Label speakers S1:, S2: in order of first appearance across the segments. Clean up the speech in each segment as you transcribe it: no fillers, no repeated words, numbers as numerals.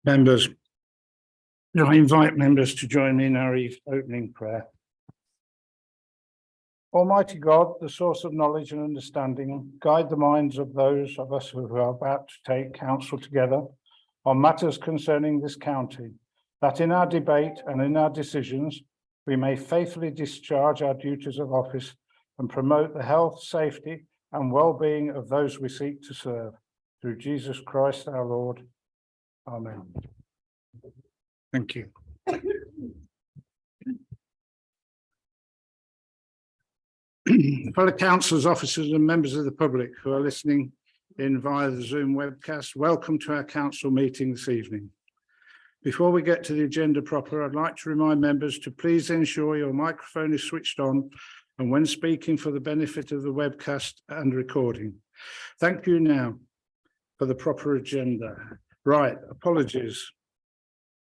S1: Members, I invite members to join me in our opening prayer. Almighty God, the source of knowledge and understanding, guide the minds of those of us who are about to take counsel together on matters concerning this county, that in our debate and in our decisions, we may faithfully discharge our duties of office and promote the health, safety, and well-being of those we seek to serve. Through Jesus Christ our Lord. Amen. Thank you. Fellow councillors, officers and members of the public who are listening in via the Zoom webcast, welcome to our council meeting this evening. Before we get to the agenda proper, I'd like to remind members to please ensure your microphone is switched on and when speaking for the benefit of the webcast and recording. Thank you now for the proper agenda. Right, apologies.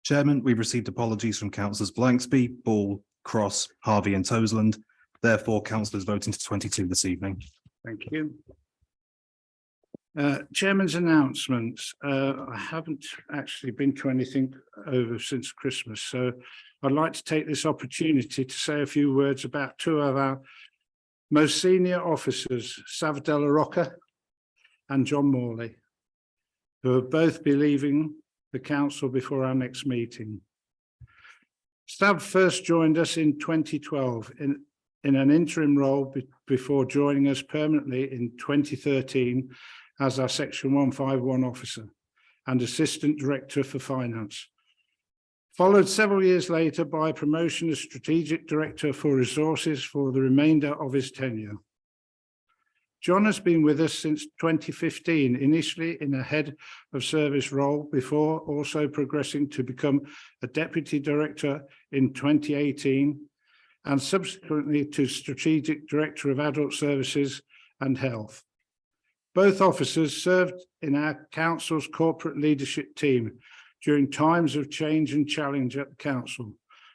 S2: Chairman, we've received apologies from councillors Blanksby, Ball, Cross, Harvey and Toseland. Therefore, councillors voting to 22 this evening.
S1: Thank you. Chairman's announcements. I haven't actually been to anything over since Christmas, so I'd like to take this opportunity to say a few words about two of our most senior officers, Sav Della Rocca and John Morley, who will both be leaving the council before our next meeting. Sav first joined us in 2012 in an interim role before joining us permanently in 2013 as our Section 151 officer and Assistant Director for Finance. Followed several years later by promotion as Strategic Director for Resources for the remainder of his tenure. John has been with us since 2015, initially in a head of service role before also progressing to become a Deputy Director in 2018 and subsequently to Strategic Director of Adult Services and Health. Both officers served in our council's corporate leadership team during times of change and challenge at the council,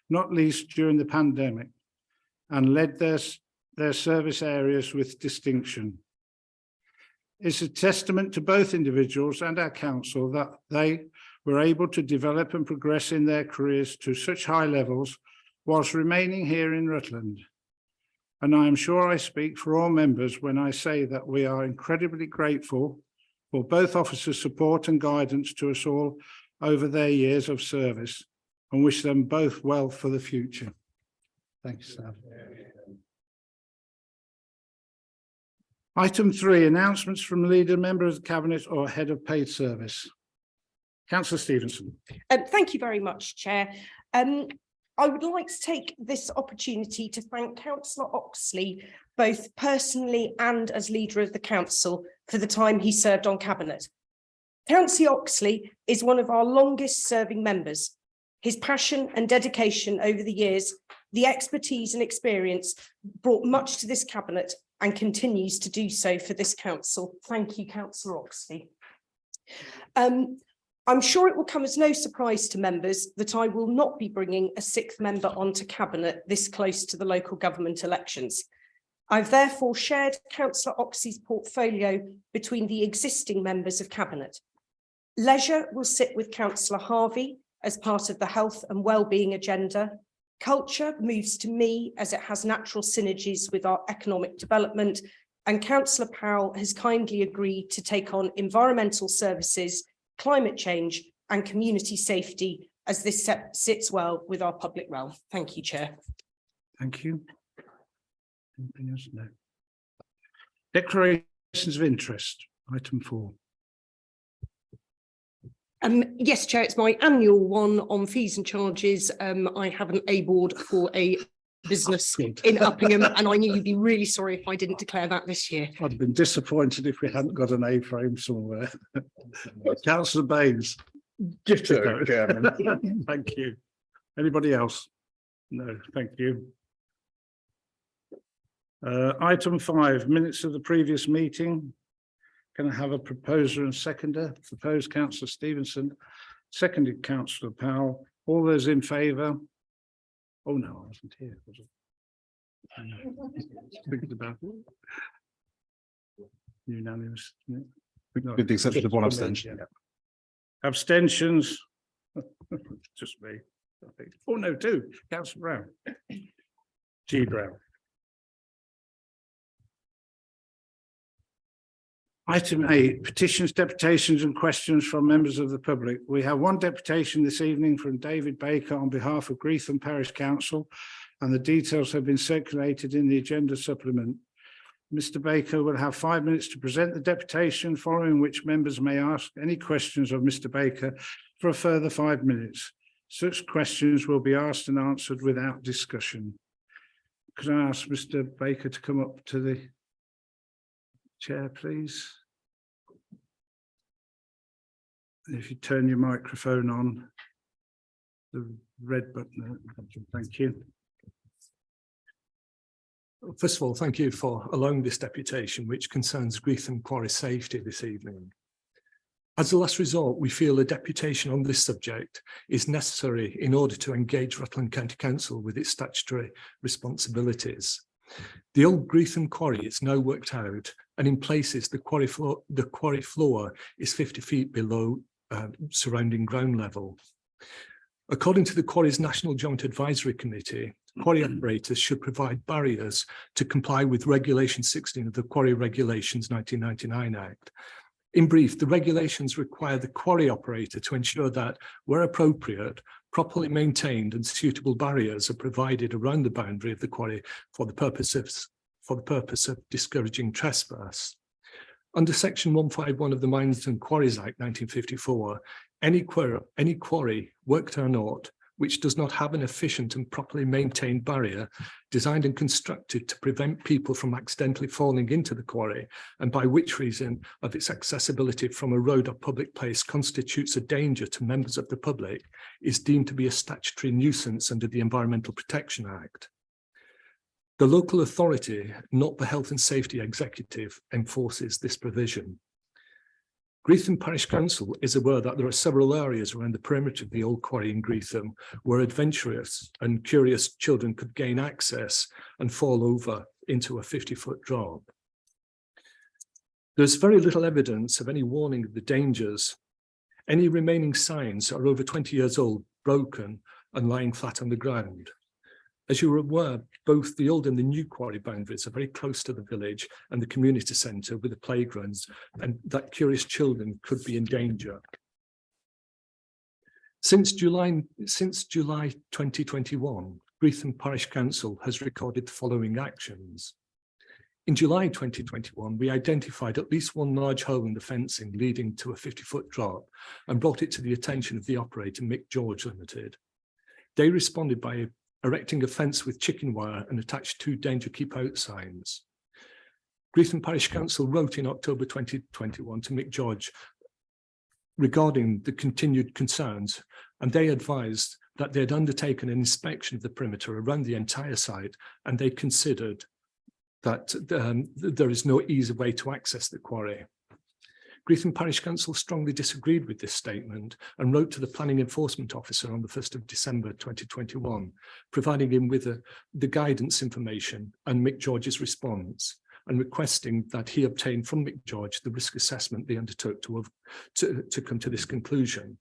S1: not least during the pandemic, and led their service areas with distinction. It's a testament to both individuals and our council that they were able to develop and progress in their careers to such high levels whilst remaining here in Rutland. And I am sure I speak for all members when I say that we are incredibly grateful for both officers' support and guidance to us all over their years of service and wish them both well for the future. Thanks, Sam. Item 3, announcements from leader, member of the Cabinet or head of paid service. Councillor Stevenson.
S3: Thank you very much, Chair. I would like to take this opportunity to thank Councillor Oxley, both personally and as leader of the council, for the time he served on Cabinet. Councillor Oxley is one of our longest serving members. His passion and dedication over the years, the expertise and experience brought much to this Cabinet and continues to do so for this council. Thank you, Councillor Oxley. I'm sure it will come as no surprise to members that I will not be bringing a 6th member onto Cabinet this close to the local government elections. I've therefore shared Councillor Oxley's portfolio between the existing members of Cabinet. Leisure will sit with Councillor Harvey as part of the health and wellbeing agenda. Culture moves to me as it has natural synergies with our economic development, and Councillor Powell has kindly agreed to take on environmental services, climate change and community safety as this sits well with our public realm. Thank you, Chair.
S1: Thank you. Anything else? No. Declarations of interest, item 4.
S3: Yes, Chair, it's my annual one on fees and charges. I have an A board for a business in Uppingham, and I knew you'd be really sorry if I didn't declare that this year.
S1: I'd have been disappointed if we hadn't got an A frame somewhere. Councillor Baines.
S4: Just so, Chairman.
S1: Thank you. Anybody else? No, thank you. Item 5, minutes of the previous meeting. Can I have a proposer and seconder? Proposed Councillor Stevenson, seconded Councillor Powell. All those in favour? Oh no, I wasn't here, was it? Thinking about it. Unanimous.
S2: With the exception of one abstention.
S1: Yeah. Abstentions? Just me. I think. Oh, no, two. Councillor Brown. G Brown. Item 8, petitions, deputations and questions from members of the public. We have one deputation this evening from David Baker on behalf of Greetham Parish Council, and the details have been circulated in the agenda supplement. Mr. Baker will have 5 minutes to present the deputation, following which members may ask any questions of Mr. Baker for a further 5 minutes. Such questions will be asked and answered without discussion. Could I ask Mr. Baker to come up to the chair, please? If you turn your microphone on, the red button. Thank you.
S5: First of all, thank you for allowing this deputation, which concerns Greetham Quarry safety this evening. As a last resort, we feel a deputation on this subject is necessary in order to engage Rutland County Council with its statutory responsibilities. The old Greetham Quarry is now worked out, and in places the quarry floor is 50 feet below surrounding ground level. According to the Quarry's National Joint Advisory Committee, quarry operators should provide barriers to comply with Regulation 16 of the Quarry Regulations 1999 Act. In brief, the regulations require the quarry operator to ensure that, where appropriate, properly maintained and suitable barriers are provided around the boundary of the quarry for the purpose of discouraging trespass. Under Section 151 of the Mines and Quarries Act 1954, any quarry, worked or not, which does not have an efficient and properly maintained barrier designed and constructed to prevent people from accidentally falling into the quarry, and by which reason of its accessibility from a road or public place constitutes a danger to members of the public, is deemed to be a statutory nuisance under the Environmental Protection Act. The local authority, not the Health and Safety Executive, enforces this provision. Greetham Parish Council is aware that there are several areas around the perimeter of the old quarry in Greetham where adventurous and curious children could gain access and fall over into a 50-foot drop. There's very little evidence of any warning of the dangers. Any remaining signs are over 20 years old, broken and lying flat on the ground. As you are aware, both the old and the new quarry boundaries are very close to the village and the community centre with the playgrounds, and that curious children could be in danger. Since July 2021, Greetham Parish Council has recorded the following actions. In July 2021, we identified at least one large hole in the fencing leading to a 50-foot drop and brought it to the attention of the operator, Mick George Limited. They responded by erecting a fence with chicken wire and attached 2 danger keep out signs. Greetham Parish Council wrote in October 2021 to Mick George regarding the continued concerns, and they advised that they had undertaken an inspection of the perimeter around the entire site, and they considered that there is no easy way to access the quarry. Greetham Parish Council strongly disagreed with this statement and wrote to the Planning Enforcement Officer on the 1st of December 2021, providing him with the guidance information and Mick George's response, and requesting that he obtain from Mick George the risk assessment they undertook to come to this conclusion.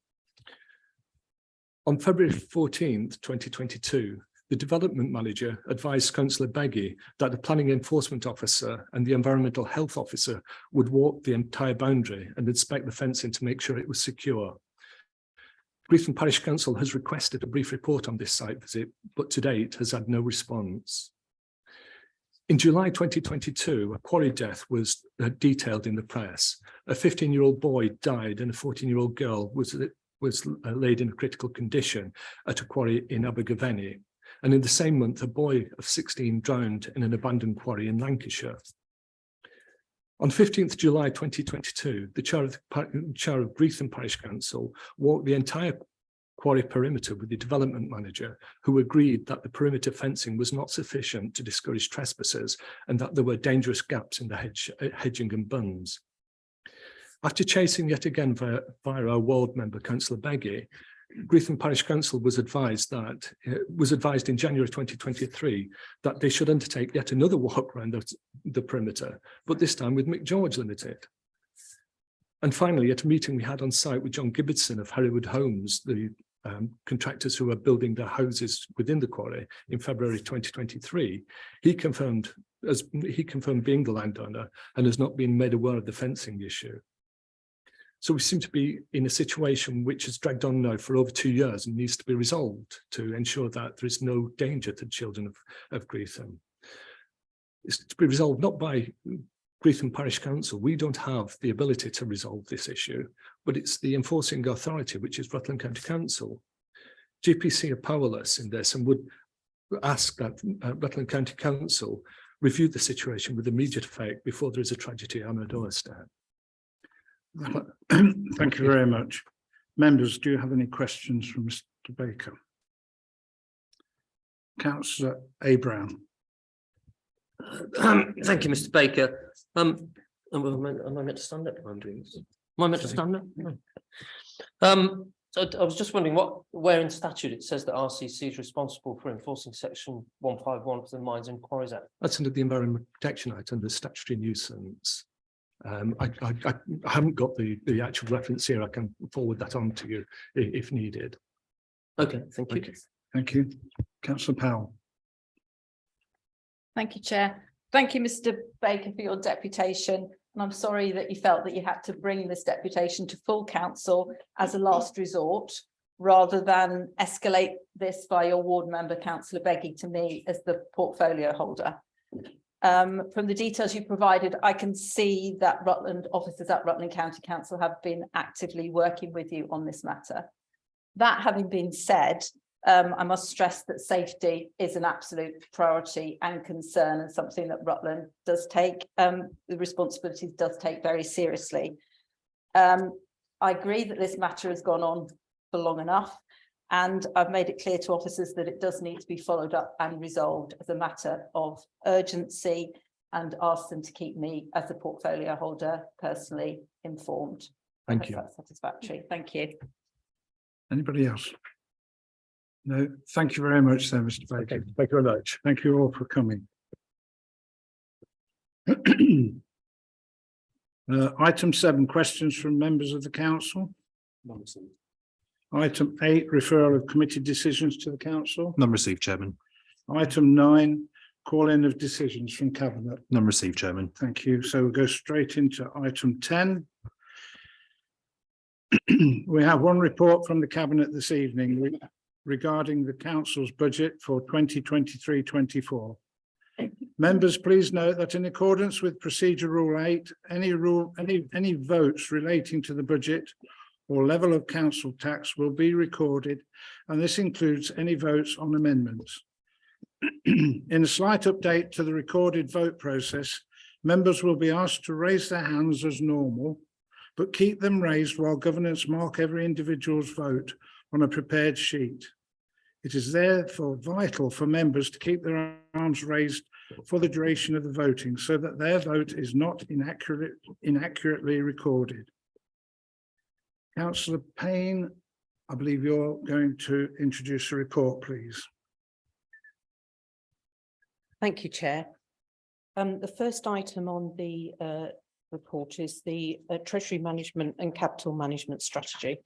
S5: On February 14th, 2022, the Development Manager advised Councillor Beggy that the Planning Enforcement Officer and the Environmental Health Officer would walk the entire boundary and inspect the fencing to make sure it was secure. Greetham Parish Council has requested a brief report on this site visit, but to date has had no response. In July 2022, a quarry death was detailed in the press. A 15-year-old boy died and a 14-year-old girl was laid in a critical condition at a quarry in Abergavenny. And in the same month, a boy of 16 drowned in an abandoned quarry in Lancashire. On 15th July 2022, the chair of Greetham Parish Council walked the entire quarry perimeter with the Development Manager, who agreed that the perimeter fencing was not sufficient to discourage trespassers and that there were dangerous gaps in the hedging and bunds. After chasing yet again via our ward member, Councillor Beggy, Greetham Parish Council was advised in January 2023 that they should undertake yet another walk around the perimeter, but this time with Mick George Limited. And finally, at a meeting we had on site with John Gibbardson of Hereward Homes, the contractors who are building their houses within the quarry in February 2023. He confirmed being the landowner and has not been made aware of the fencing issue. So we seem to be in a situation which has dragged on now for over 2 years and needs to be resolved to ensure that there is no danger to children of Greetham. It's to be resolved not by Greetham Parish Council. We don't have the ability to resolve this issue, but it's the enforcing authority, which is Rutland County Council. GPC are powerless in this and would ask that Rutland County Council review the situation with immediate effect before there is a tragedy on our doorstep.
S1: Thank you very much. Members, do you have any questions from Mr. Baker? Councillor Abraham.
S6: Thank you, Mr. Baker. Am I meant to stand up while I'm doing this? Am I meant to stand up? No. So I was just wondering where in statute it says that RCC is responsible for enforcing section 151 of the Mines and Quarries Act.
S5: That's under the Environment Protection Act under statutory nuisance. I haven't got the actual reference here. I can forward that on to you if needed.
S6: Okay, thank you.
S5: Okay.
S1: Thank you. Councillor Powell.
S7: Thank you, Chair. Thank you, Mr. Baker, for your deputation. And I'm sorry that you felt that you had to bring this deputation to full council as a last resort, rather than escalate this by your ward member, Councillor Beggy, to me as the portfolio holder. From the details you provided, I can see that officers at Rutland County Council have been actively working with you on this matter. That having been said, I must stress that safety is an absolute priority and concern, and something that Rutland does take, the responsibilities does take very seriously. I agree that this matter has gone on for long enough, and I've made it clear to officers that it does need to be followed up and resolved as a matter of urgency, and asked them to keep me as the portfolio holder personally informed.
S5: Thank you.
S7: That's satisfactory. Thank you.
S1: Anybody else? No, thank you very much, then, Mr. Baker.
S5: Okay, thank you very much.
S1: Thank you all for coming. Item 7, questions from members of the council. Item 8, referral of committee decisions to the council.
S2: None received, Chairman.
S1: Item 9, call in of decisions from cabinet.
S2: None received, Chairman.
S1: Thank you. So we'll go straight into item 10. We have one report from the cabinet this evening regarding the council's budget for 2023-24. Members, please note that in accordance with procedure rule 8, any votes relating to the budget or level of council tax will be recorded, and this includes any votes on amendments. In a slight update to the recorded vote process, members will be asked to raise their hands as normal, but keep them raised while governance mark every individual's vote on a prepared sheet. It is therefore vital for members to keep their arms raised for the duration of the voting so that their vote is not inaccurately recorded. Councillor Payne, I believe you're going to introduce a report, please.
S3: Thank you, Chair. The first item on the report is the Treasury Management and Capital Management Strategy.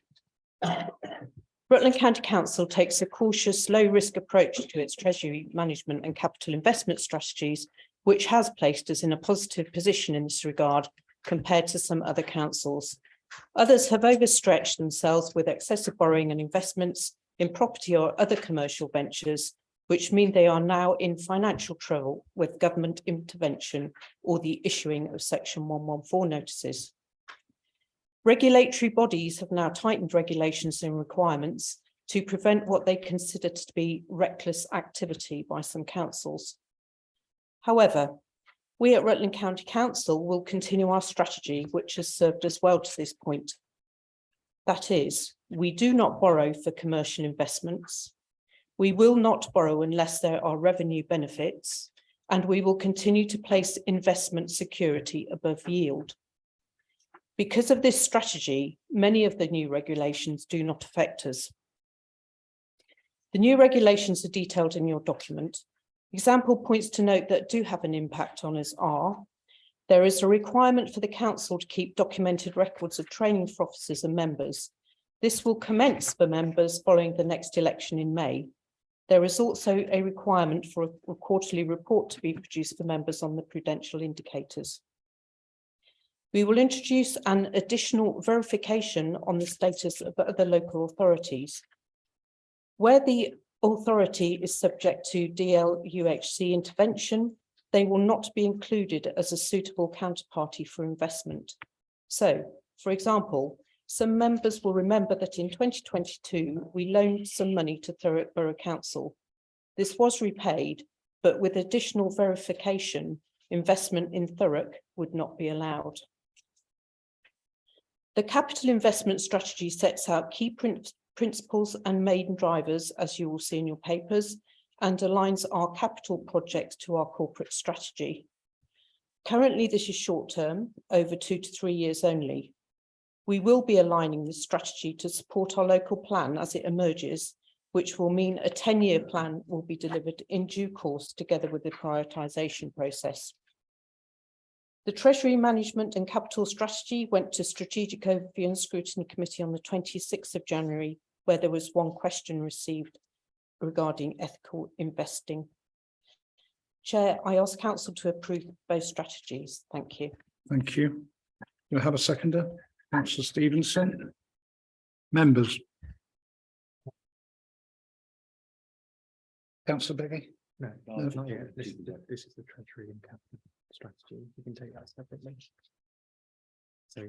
S3: Rutland County Council takes a cautious, low-risk approach to its treasury management and capital investment strategies, which has placed us in a positive position in this regard compared to some other councils. Others have overstretched themselves with excessive borrowing and investments in property or other commercial ventures, which mean they are now in financial trouble with government intervention or the issuing of Section 114 notices. Regulatory bodies have now tightened regulations and requirements to prevent what they consider to be reckless activity by some councils. However, we at Rutland County Council will continue our strategy, which has served us well to this point. That is, we do not borrow for commercial investments. We will not borrow unless there are revenue benefits, and we will continue to place investment security above yield. Because of this strategy, many of the new regulations do not affect us. The new regulations are detailed in your document. Example points to note that do have an impact on us are: there is a requirement for the council to keep documented records of training for officers and members, This will commence for members following the next election in May. There is also a requirement for a quarterly report to be produced for members on the prudential indicators. We will introduce an additional verification on the status of other local authorities. Where the authority is subject to DLUHC intervention, they will not be included as a suitable counterparty for investment. So, for example, some members will remember that in 2022, we loaned some money to Thurrock Borough Council. This was repaid, but with additional verification, investment in Thurrock would not be allowed. The capital investment strategy sets out key principles and main drivers, as you will see in your papers, and aligns our capital projects to our corporate strategy. Currently, this is short-term, over 2 to 3 years only. We will be aligning this strategy to support our local plan as it emerges, which will mean a 10-year plan will be delivered in due course together with the prioritisation process. The Treasury Management and Capital Strategy went to Strategic Overview and Scrutiny Committee on the 26th of January, where there was one question received regarding ethical investing. Chair, I ask Council to approve both strategies. Thank you.
S1: Thank you. Do I have a seconder? Councillor Stevenson. Members. Councillor Beggy.
S5: No, not yet. This is the Treasury and Capital Strategy. You can take that separately. So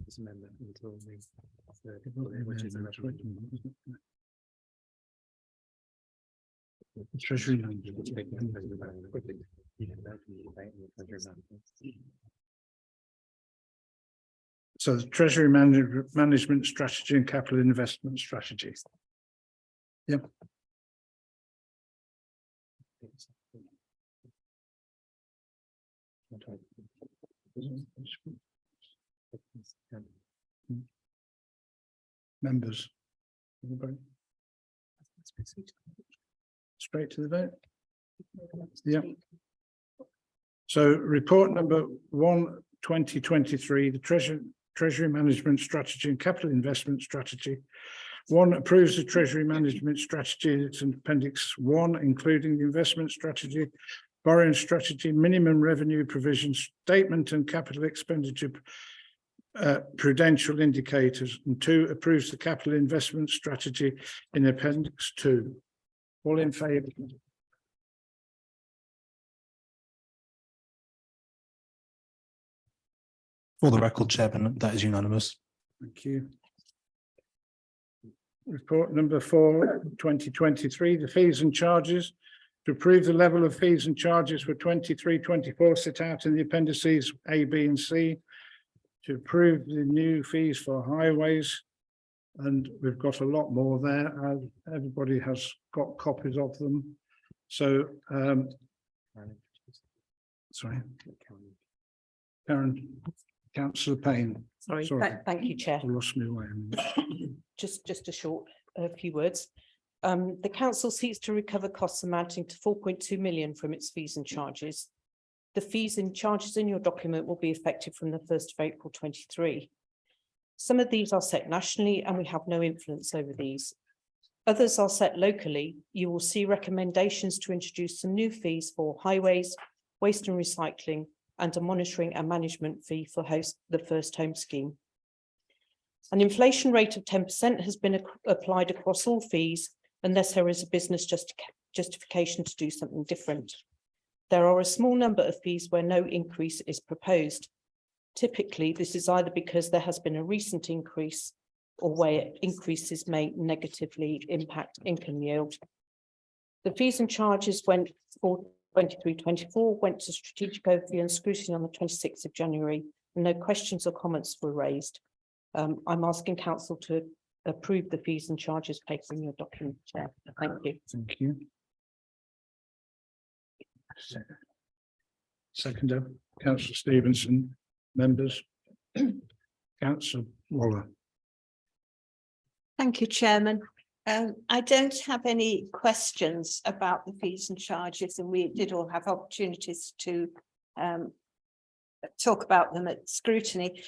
S5: this amendment until the third bullet, which is the referendum.
S1: Treasury. So the Treasury Management Strategy and Capital Investment Strategy. Yep. Members. Anybody? Straight to the vote. Yeah. So report number 1, 2023, the Treasury Management Strategy and Capital Investment Strategy. 1, approves the Treasury Management Strategy. It's in Appendix 1, including the investment strategy, borrowing strategy, minimum revenue provision, statement and capital expenditure prudential indicators. And 2, approves the capital investment strategy in Appendix 2. All in favour?
S2: For the record, Chairman, that is unanimous.
S1: Thank you. Report number 4, 2023, the fees and charges. To approve the level of fees and charges for 23-24 set out in the appendices A, B and C. To approve the new fees for highways. And we've got a lot more there. Everybody has got copies of them. So, sorry. Karen, Councillor Payne.
S3: Sorry.
S1: Sorry.
S3: Thank you, Chair.
S1: I lost my way.
S3: Just a short few words. The council seeks to recover costs amounting to 4.2 million from its fees and charges. The fees and charges in your document will be effective from the 1st of April 23. Some of these are set nationally and we have no influence over these. Others are set locally. You will see recommendations to introduce some new fees for highways, waste and recycling, and a monitoring and management fee for the First Home Scheme. An inflation rate of 10% has been applied across all fees unless there is a business justification to do something different. There are a small number of fees where no increase is proposed. Typically, this is either because there has been a recent increase or where increases may negatively impact income yield. The fees and charges went for 23-24 went to strategic overview and scrutiny on the 26th of January, and no questions or comments were raised. I'm asking council to approve the fees and charges paid in your document, Chair. Thank you.
S1: Thank you. Seconder, Councillor Stevenson. Members. Councillor Waller.
S8: Thank you, Chairman. I don't have any questions about the fees and charges, and we did all have opportunities to talk about them at scrutiny.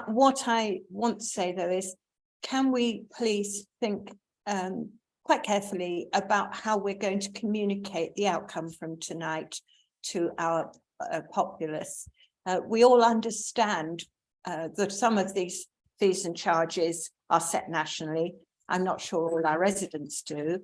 S8: What I want to say, though, is can we please think quite carefully about how we're going to communicate the outcome from tonight to our populace? We all understand that some of these fees and charges are set nationally. I'm not sure all our residents do.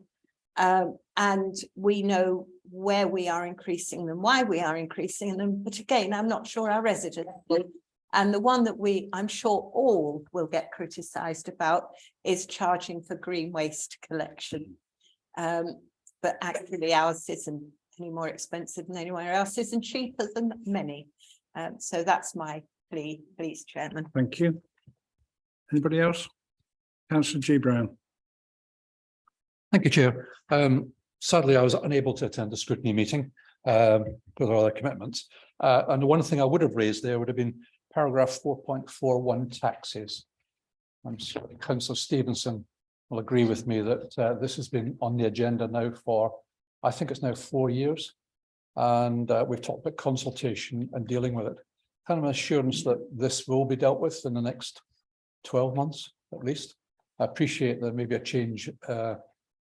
S8: And we know where we are increasing them, why we are increasing them, but again, I'm not sure our residents do. And the one that I'm sure all will get criticised about is charging for green waste collection. But actually ours isn't any more expensive than anywhere else, isn't cheaper than many. So that's my plea, please, Chairman.
S1: Thank you. Anybody else? Councillor G Brown.
S9: Thank you, Chair. Sadly, I was unable to attend the scrutiny meeting with other commitments. And the one thing I would have raised there would have been paragraph 4.41 taxes. I'm sure Councillor Stevenson will agree with me that this has been on the agenda now for, I think it's now 4 years. And we've talked about consultation and dealing with it. Kind of an assurance that this will be dealt with in the next 12 months, at least. I appreciate there may be a change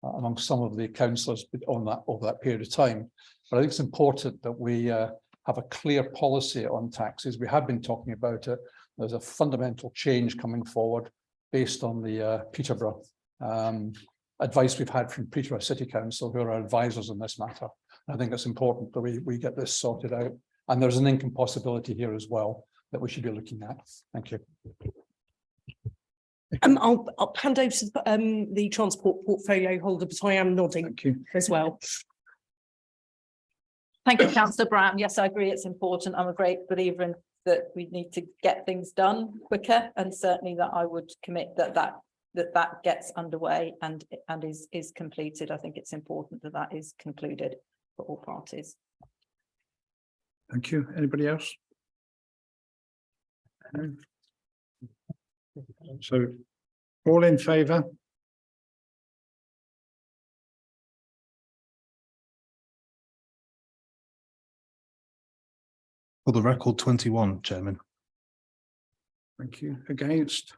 S9: among some of the councillors on that over that period of time. But I think it's important that we have a clear policy on taxes. We have been talking about it. There's a fundamental change coming forward based on the Peterborough advice we've had from Peterborough City Council, who are our advisors on this matter. I think it's important that we get this sorted out. And there's an income possibility here as well that we should be looking at. Thank you.
S3: I'll hand over to the transport portfolio holder, but I am nodding
S1: Thank you.
S3: as well.
S7: Thank you, Councillor Brown. Yes, I agree, it's important. I'm a great believer in that we need to get things done quicker, and certainly that I would commit that gets underway and is completed. I think it's important that that is concluded for all parties.
S1: Thank you. Anybody else? So, all in favour?
S2: For the record, 21, Chairman.
S1: Thank you. Against?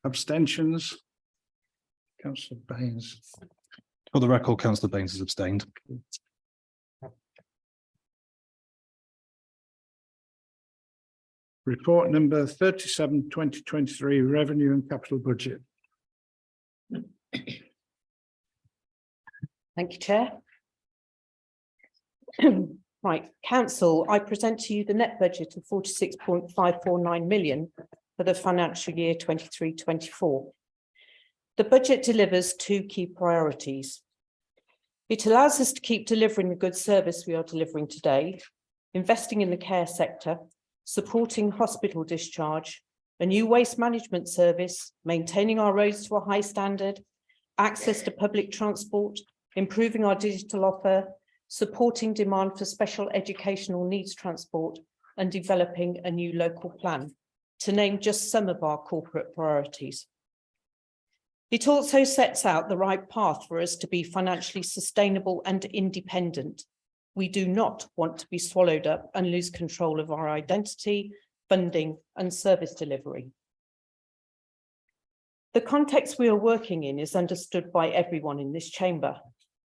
S1: Abstentions? Councillor Baines.
S2: For the record, Councillor Baines has abstained.
S1: Report number 37, 2023, Revenue and Capital Budget.
S3: Thank you, Chair. Right, Council, I present to you the net budget of 46.549 million for the financial year 23-24. The budget delivers two key priorities. It allows us to keep delivering the good service we are delivering today, investing in the care sector, supporting hospital discharge, a new waste management service, maintaining our roads to a high standard, access to public transport, improving our digital offer, supporting demand for special educational needs transport, and developing a new local plan, to name just some of our corporate priorities. It also sets out the right path for us to be financially sustainable and independent. We do not want to be swallowed up and lose control of our identity, funding, and service delivery. The context we are working in is understood by everyone in this chamber.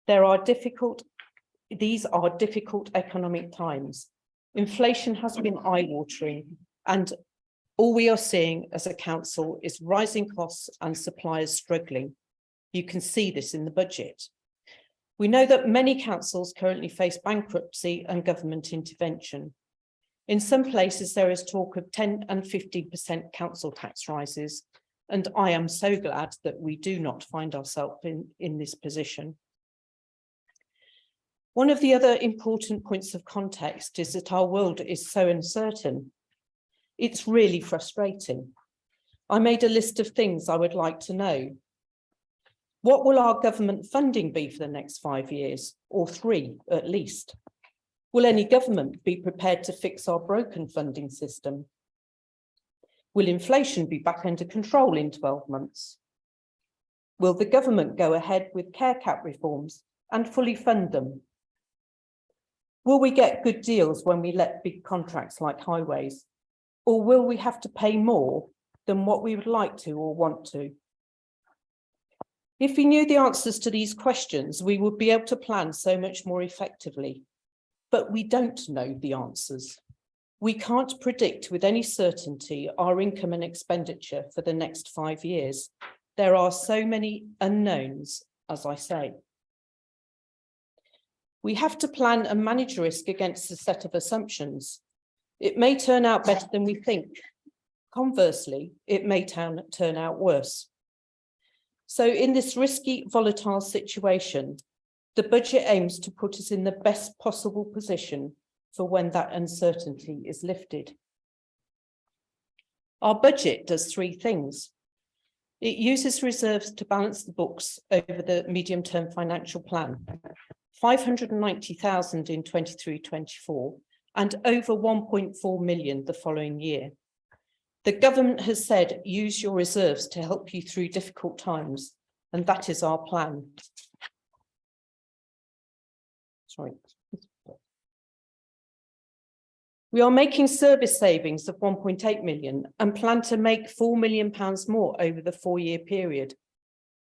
S3: These are difficult economic times. Inflation has been eye-watering, and all we are seeing as a council is rising costs and suppliers struggling. You can see this in the budget. We know that many councils currently face bankruptcy and government intervention. In some places, there is talk of 10 and 15% council tax rises, and I am so glad that we do not find ourselves in this position. One of the other important points of context is that our world is so uncertain. It's really frustrating. I made a list of things I would like to know. What will our government funding be for the next 5 years, or 3 at least? Will any government be prepared to fix our broken funding system? Will inflation be back under control in 12 months? Will the government go ahead with care cap reforms and fully fund them? Will we get good deals when we let big contracts like highways? Or will we have to pay more than what we would like to or want to. If we knew the answers to these questions, we would be able to plan so much more effectively. But we don't know the answers. We can't predict with any certainty our income and expenditure for the next 5 years. There are so many unknowns, as I say. We have to plan and manage risk against a set of assumptions. It may turn out better than we think. Conversely, it may turn out worse. So in this risky, volatile situation, the budget aims to put us in the best possible position for when that uncertainty is lifted. Our budget does 3 things. It uses reserves to balance the books over the medium-term financial plan, 590,000 in 23-24 and over 1.4 million the following year. The government has said, use your reserves to help you through difficult times, and that is our plan. Sorry. We are making service savings of 1.8 million and plan to make £4 million more over the 4-year period.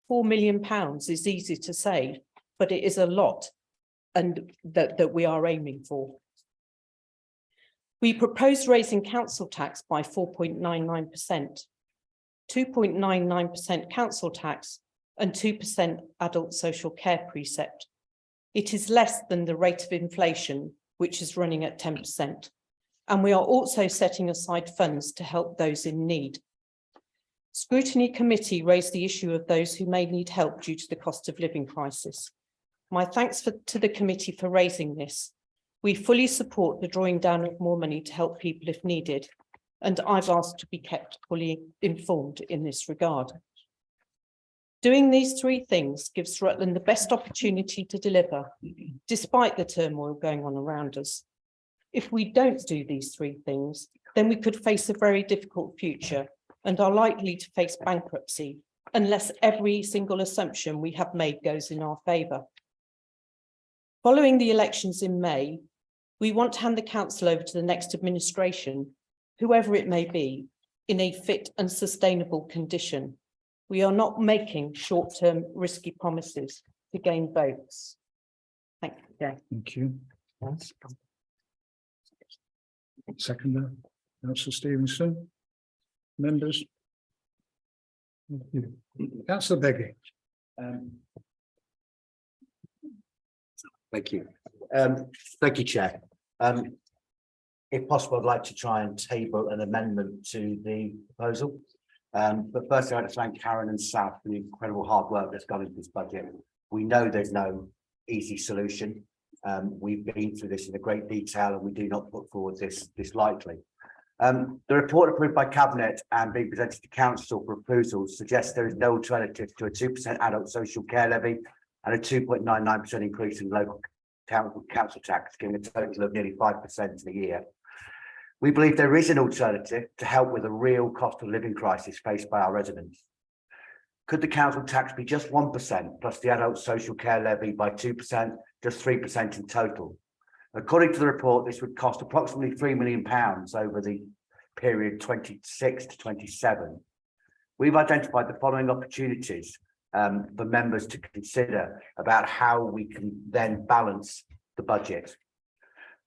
S3: £4 million is easy to say, but it is a lot, and that we are aiming for. We propose raising council tax by 4.99%, 2.99% council tax and 2% adult social care precept. It is less than the rate of inflation, which is running at 10%. And we are also setting aside funds to help those in need. Scrutiny Committee raised the issue of those who may need help due to the cost of living crisis. My thanks to the committee for raising this. We fully support the drawing down of more money to help people if needed, and I've asked to be kept fully informed in this regard. Doing these 3 things gives Rutland the best opportunity to deliver, despite the turmoil going on around us. If we don't do these 3 things, then we could face a very difficult future and are likely to face bankruptcy unless every single assumption we have made goes in our favour. Following the elections in May, we want to hand the council over to the next administration, whoever it may be, in a fit and sustainable condition. We are not making short-term risky promises to gain votes. Thank you. Yeah.
S1: Thank you. Seconder, Councillor Stevenson. Members. Councillor Beggy.
S10: Thank you. Thank you, Chair. If possible, I'd like to try and table an amendment to the proposal. But firstly, I'd like to thank Karen and Saf for the incredible hard work that's gone into this budget. We know there's no easy solution. We've been through this in a great detail and we do not put forward this lightly. The report approved by Cabinet and being presented to Council for approval suggests there is no alternative to a 2% adult social care levy and a 2.99% increase in local council tax, giving a total of nearly 5% in a year. We believe there is an alternative to help with a real cost of living crisis faced by our residents. Could the council tax be just 1% plus the adult social care levy by 2%, just 3% in total? According to the report, this would cost approximately £3 million over the period 26 to 27. We've identified the following opportunities for members to consider about how we can then balance the budget.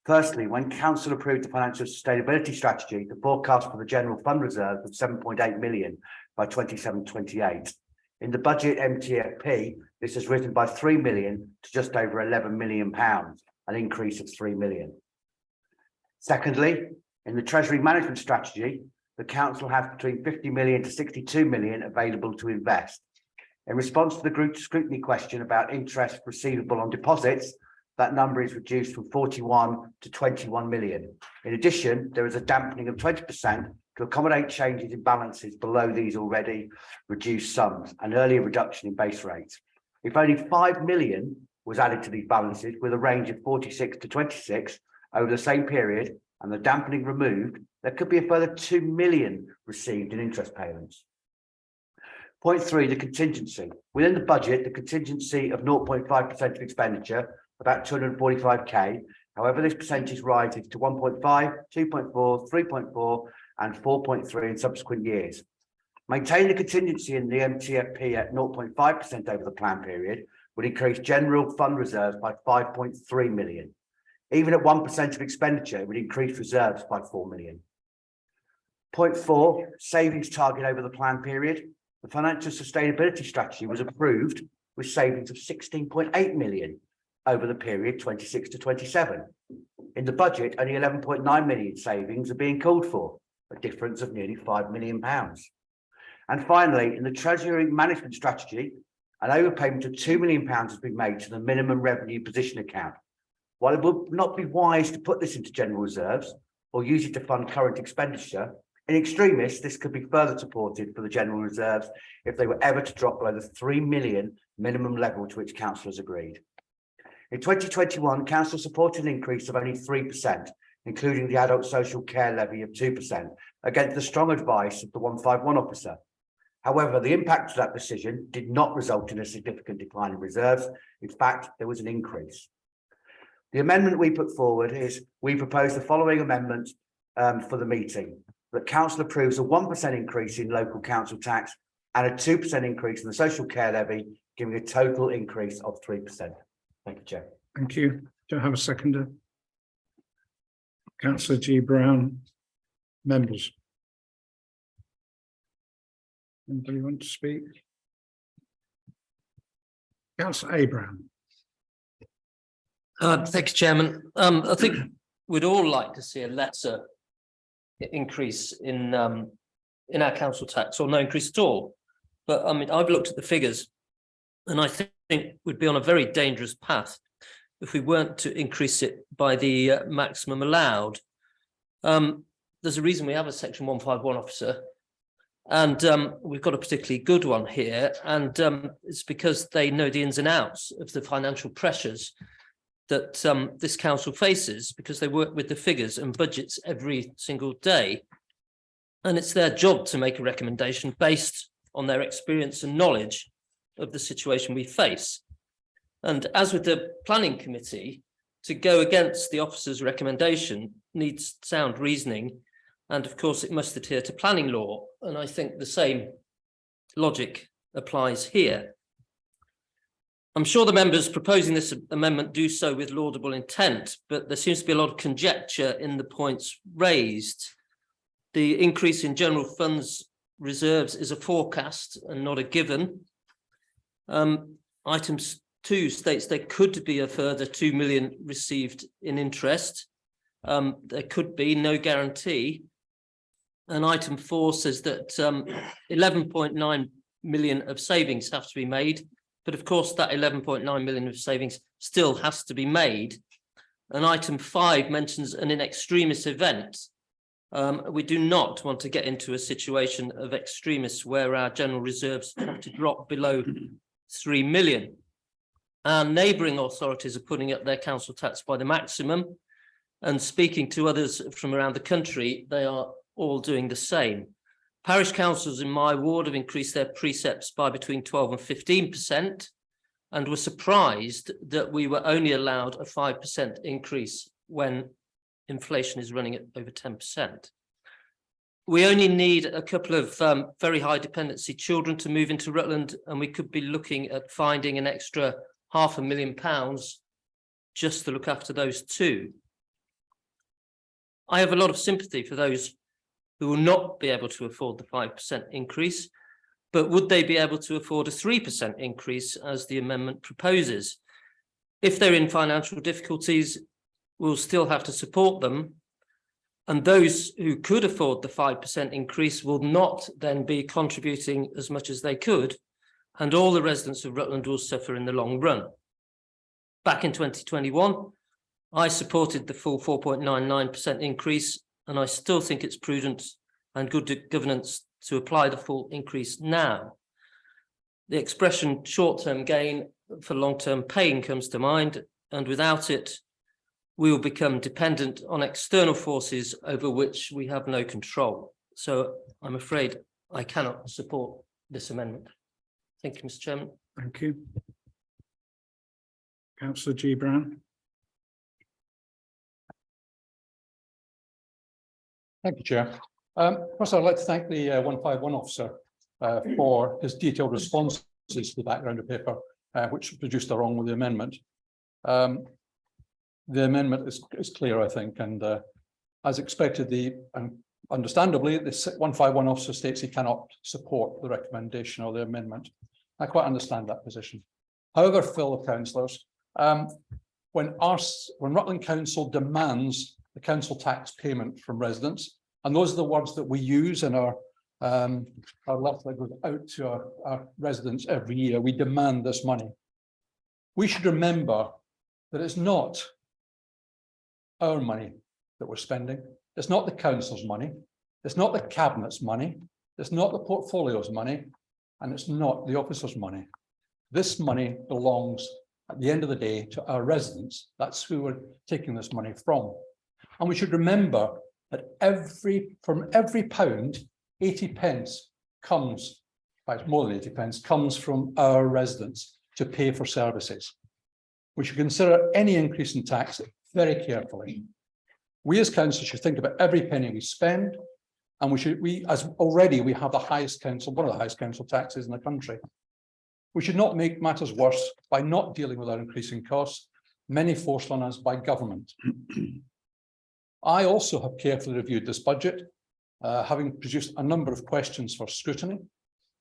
S10: Firstly, when Council approved the financial sustainability strategy, the forecast for the general fund reserve was 7.8 million by 27-28. In the budget MTFP, this has risen by 3 million to just over 11 million pounds, an increase of 3 million. Secondly, in the Treasury management strategy, the Council has between 50 million to 62 million available to invest. In response to the group scrutiny question about interest receivable on deposits, that number is reduced from 41 to 21 million. In addition, there is a dampening of 20% to accommodate changes in balances below these already reduced sums, an earlier reduction in base rates. If only 5 million was added to these balances with a range of 46 to 26 over the same period and the dampening removed, there could be a further 2 million received in interest payments. Point 3, the contingency. Within the budget, the contingency of 0.5% of expenditure, about 245k. However, this percentage rises to 1.5, 2.4, 3.4 and 4.3 in subsequent years. Maintain the contingency in the MTFP at 0.5% over the plan period would increase general fund reserves by 5.3 million. Even at 1% of expenditure, it would increase reserves by 4 million. Point 4, savings target over the plan period. The financial sustainability strategy was approved with savings of 16.8 million over the period 26 to 27. In the budget, only 11.9 million savings are being called for, a difference of nearly £5 million. And finally, in the Treasury Management Strategy, an overpayment of £2 million has been made to the minimum revenue position account. While it would not be wise to put this into general reserves or use it to fund current expenditure, in extremis, this could be further supported for the general reserves if they were ever to drop below the 3 million minimum level to which councillors agreed. In 2021, council supported an increase of only 3%, including the adult social care levy of 2%, against the strong advice of the 151 officer. However, the impact of that decision did not result in a significant decline in reserves. In fact, there was an increase. The amendment we put forward is we propose the following amendment for the meeting. That council approves a 1% increase in local council tax and a 2% increase in the social care levy, giving a total increase of 3%. Thank you, Chair.
S1: Thank you. Do I have a seconder? Councillor G. Brown. Members. Anybody want to speak? Councillor A. Brown.
S6: Thank you, Chairman. I think we'd all like to see a lesser increase in our council tax, or no increase at all. But I mean, I've looked at the figures, and I think we'd be on a very dangerous path if we weren't to increase it by the maximum allowed. There's a reason we have a Section 151 officer, and we've got a particularly good one here, and it's because they know the ins and outs of the financial pressures that this council faces, because they work with the figures and budgets every single day. And it's their job to make a recommendation based on their experience and knowledge of the situation we face. And as with the planning committee, to go against the officer's recommendation needs sound reasoning. And of course, it must adhere to planning law. And I think the same logic applies here. I'm sure the members proposing this amendment do so with laudable intent, but there seems to be a lot of conjecture in the points raised. The increase in general funds reserves is a forecast and not a given. Item 2 states there could be a further 2 million received in interest. There could be no guarantee. And item 4 says that 11.9 million of savings have to be made. But of course, that 11.9 million of savings still has to be made. And item 5 mentions an in extremis event. We do not want to get into a situation of extremis where our general reserves have to drop below 3 million. Our neighbouring authorities are putting up their council tax by the maximum. And speaking to others from around the country, they are all doing the same. Parish councils in my ward have increased their precepts by between 12 and 15%, and were surprised that we were only allowed a 5% increase when inflation is running at over 10%. We only need a couple of very high dependency children to move into Rutland, and we could be looking at finding an extra £500,000 just to look after those two. I have a lot of sympathy for those who will not be able to afford the 5% increase, but would they be able to afford a 3% increase as the amendment proposes? If they're in financial difficulties, we'll still have to support them. And those who could afford the 5% increase will not then be contributing as much as they could, and all the residents of Rutland will suffer in the long run. Back in 2021, I supported the full 4.99% increase, and I still think it's prudent and good governance to apply the full increase now. The expression short-term gain for long-term pain comes to mind, and without it, we will become dependent on external forces over which we have no control. So I'm afraid I cannot support this amendment. Thank you, Mr. Chairman.
S1: Thank you. Councillor G. Brown.
S9: Thank you, Chair. First, I'd like to thank the 151 officer for his detailed responses to the background paper, which produced along with the amendment. The amendment is clear, I think, and as expected, understandably, the 151 officer states he cannot support the recommendation or the amendment. I quite understand that position. However, fellow councillors, when Rutland Council demands the council tax payment from residents, and those are the words that we use in our letter that goes out to our residents every year, we demand this money. We should remember that it's not our money that we're spending. It's not the council's money. It's not the cabinet's money. It's not the portfolio's money. And it's not the officer's money. This money belongs at the end of the day to our residents. That's who we're taking this money from. And we should remember that from every pound, 80 pence comes, in fact, more than 80 pence, comes from our residents to pay for services. We should consider any increase in tax very carefully. We as council should think about every penny we spend, and we have the highest council, one of the highest council taxes in the country. We should not make matters worse by not dealing with our increasing costs, many forced on us by government. I also have carefully reviewed this budget, having produced a number of questions for scrutiny.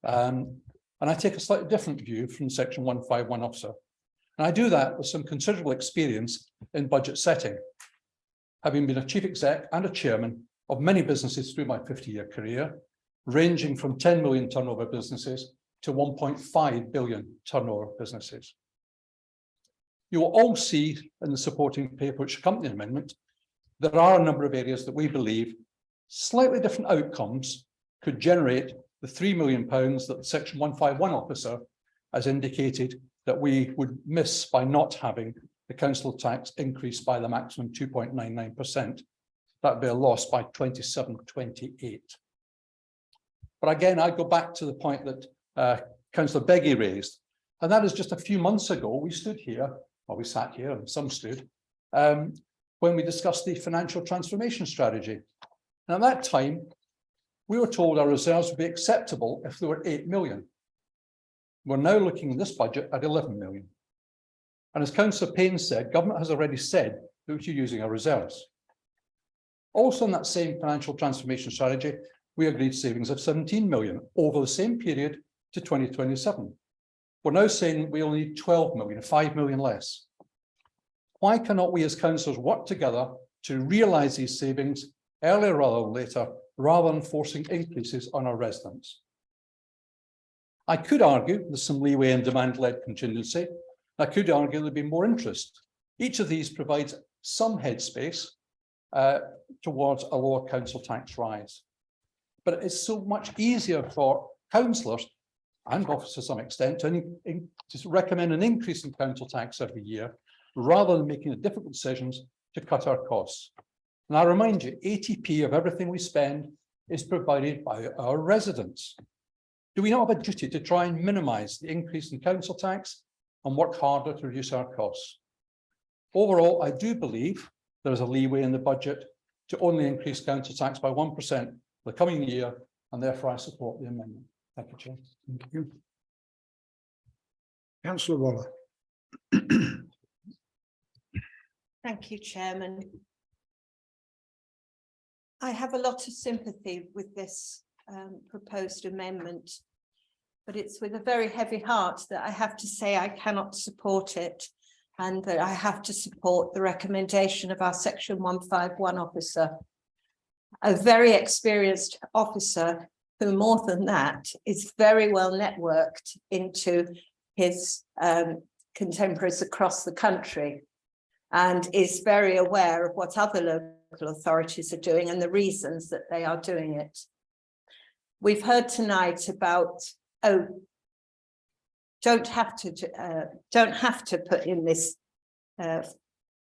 S9: And I take a slightly different view from Section 151 officer. And I do that with some considerable experience in budget setting, having been a chief exec and a chairman of many businesses through my 50-year career, ranging from 10 million turnover businesses to 1.5 billion turnover businesses. You will all see in the supporting paper which accompany the amendment, there are a number of areas that we believe slightly different outcomes could generate the £3 million that the Section 151 officer has indicated that we would miss by not having the council tax increase by the maximum 2.99%. That would be a loss by 27.28. But again, I go back to the point that Councillor Beggy raised, and that is just a few months ago, we stood here, or we sat here, and some stood, when we discussed the financial transformation strategy. And at that time, we were told our reserves would be acceptable if there were 8 million. We're now looking in this budget at 11 million. And as Councillor Payne said, government has already said that we're using our reserves. Also in that same financial transformation strategy, we agreed savings of 17 million over the same period to 2027. We're now saying we only need 12 million, 5 million less. Why cannot we as councillors work together to realise these savings earlier rather than later, rather than forcing increases on our residents? I could argue there's some leeway in demand-led contingency. I could argue there'd be more interest. Each of these provides some headspace towards a lower council tax rise. But it's so much easier for councillors and officers to some extent to recommend an increase in council tax every year, rather than making the difficult decisions to cut our costs. And I remind you, 80p of everything we spend is provided by our residents. Do we not have a duty to try and minimise the increase in council tax and work harder to reduce our costs? Overall, I do believe there is a leeway in the budget to only increase council tax by 1% for the coming year, and therefore I support the amendment. Thank you, Chair.
S1: Thank you. Councillor Waller.
S8: Thank you, Chairman. I have a lot of sympathy with this proposed amendment, but it's with a very heavy heart that I have to say I cannot support it, and that I have to support the recommendation of our Section 151 officer, a very experienced officer who, more than that, is very well networked into his contemporaries across the country and is very aware of what other local authorities are doing and the reasons that they are doing it. We've heard tonight about, don't have to put in this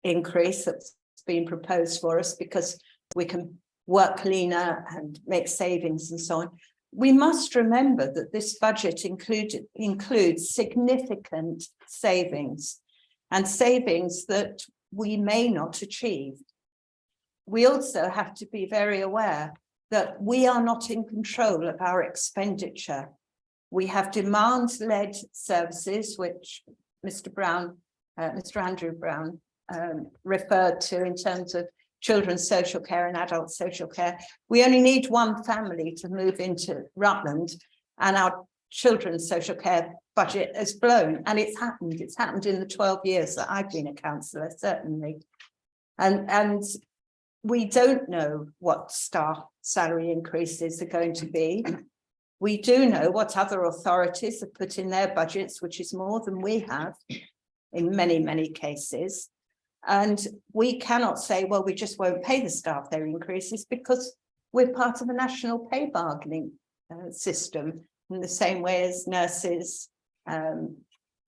S8: increase that's been proposed for us because we can work leaner and make savings and so on. We must remember that this budget includes significant savings, and savings that we may not achieve. We also have to be very aware that we are not in control of our expenditure. We have demand-led services, which Mr. Brown, Mr. Andrew Brown, referred to in terms of children's social care and adult social care. We only need one family to move into Rutland, and our children's social care budget has blown, and it's happened. It's happened in the 12 years that I've been a councillor, certainly. And we don't know what staff salary increases are going to be. We do know what other authorities have put in their budgets, which is more than we have in many, many cases. And we cannot say, well, we just won't pay the staff their increases, because we're part of a national pay bargaining system in the same way as nurses,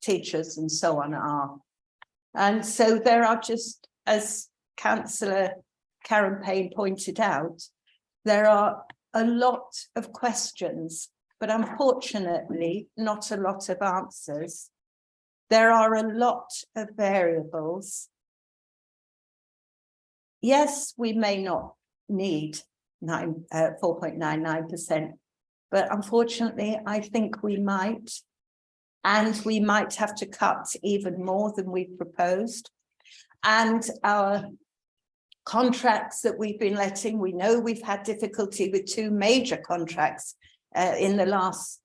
S8: teachers and so on are. And so there are just, as Councillor Karen Payne pointed out, there are a lot of questions, but unfortunately not a lot of answers. There are a lot of variables. Yes, we may not need 4.99%, but unfortunately, I think we might. And we might have to cut even more than we've proposed. And our contracts that we've been letting, we know we've had difficulty with 2 major contracts in the last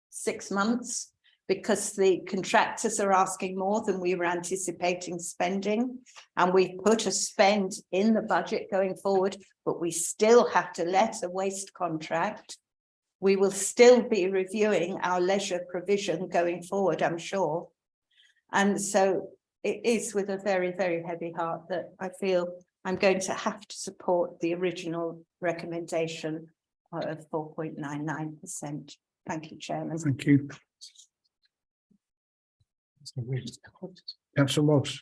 S8: 6 months, because the contractors are asking more than we were anticipating spending. And we've put a spend in the budget going forward, but we still have to let a waste contract. We will still be reviewing our leisure provision going forward, I'm sure. And so it is with a very, very heavy heart that I feel I'm going to have to support the original recommendation of 4.99%. Thank you, Chairman.
S1: Thank you. Councillor Moss.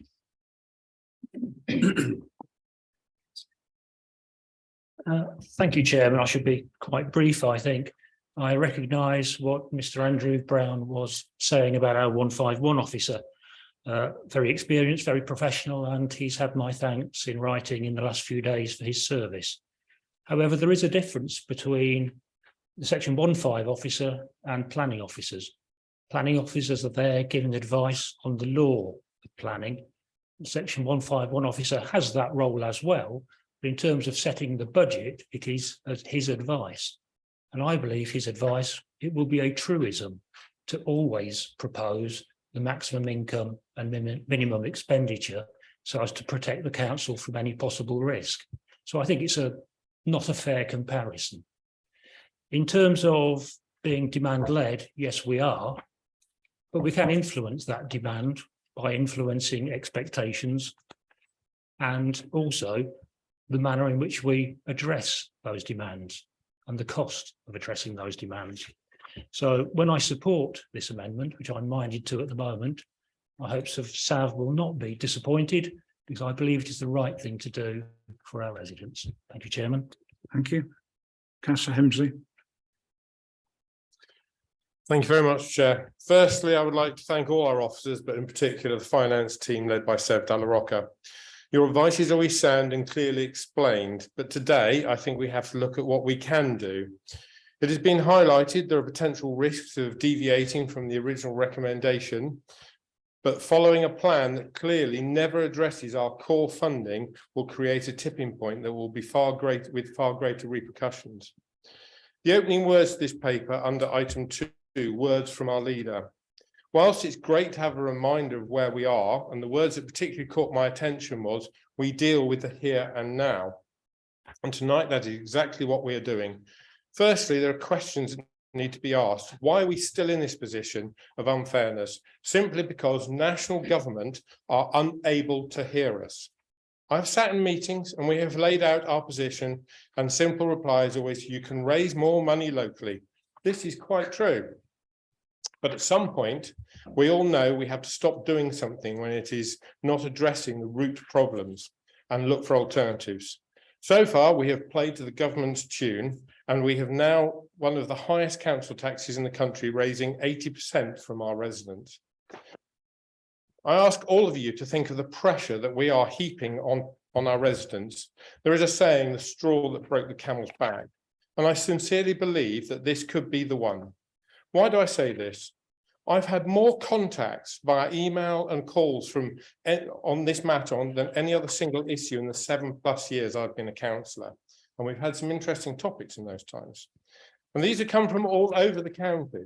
S11: Thank you, Chairman. I should be quite brief, I think. I recognise what Mr. Andrew Brown was saying about our 151 officer. Very experienced, very professional, and he's had my thanks in writing in the last few days for his service. However, there is a difference between the Section 15 officer and planning officers. Planning officers are there giving advice on the law of planning. The Section 151 officer has that role as well, but in terms of setting the budget, it is his advice. And I believe his advice, it will be a truism to always propose the maximum income and minimum expenditure so as to protect the council from any possible risk. So I think it's not a fair comparison. In terms of being demand-led, yes, we are, but we can influence that demand by influencing expectations and also the manner in which we address those demands and the cost of addressing those demands. So when I support this amendment, which I'm minded to at the moment, my hopes of Sav will not be disappointed, because I believe it is the right thing to do for our residents. Thank you, Chairman.
S1: Thank you. Councillor Hemsley.
S12: Thank you very much, Chair. Firstly, I would like to thank all our officers, but in particular the finance team led by Seb Dalla Rocca. Your advice is always sound and clearly explained, but today I think we have to look at what we can do. It has been highlighted there are potential risks of deviating from the original recommendation, but following a plan that clearly never addresses our core funding will create a tipping point that will be far greater repercussions. The opening words of this paper under item 2, words from our leader. Whilst it's great to have a reminder of where we are, and the words that particularly caught my attention was, we deal with the here and now. And tonight that is exactly what we are doing. Firstly, there are questions that need to be asked. Why are we still in this position of unfairness? Simply because national government are unable to hear us. I've sat in meetings and we have laid out our position, and simple reply is always, you can raise more money locally. This is quite true. But at some point, we all know we have to stop doing something when it is not addressing the root problems and look for alternatives. So far, we have played to the government's tune, and we have now one of the highest council taxes in the country, raising 80% from our residents. I ask all of you to think of the pressure that we are heaping on our residents. There is a saying, the straw that broke the camel's back. And I sincerely believe that this could be the one. Why do I say this? I've had more contacts via email and calls on this matter than any other single issue in the 7+ years I've been a councillor. And we've had some interesting topics in those times. And these have come from all over the county.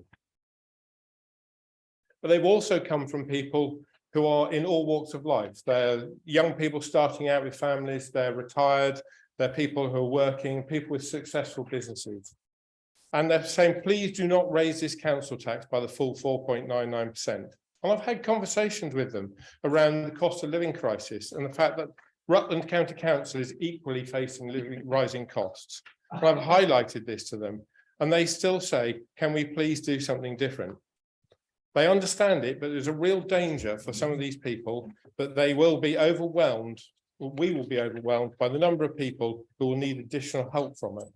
S12: But they've also come from people who are in all walks of life. They're young people starting out with families, they're retired, they're people who are working, people with successful businesses. And they're saying, please do not raise this council tax by the full 4.99%. And I've had conversations with them around the cost of living crisis and the fact that Rutland County Council is equally facing rising costs. And I've highlighted this to them, and they still say, can we please do something different? They understand it, but there's a real danger for some of these people that they will be overwhelmed, or we will be overwhelmed by the number of people who will need additional help from it.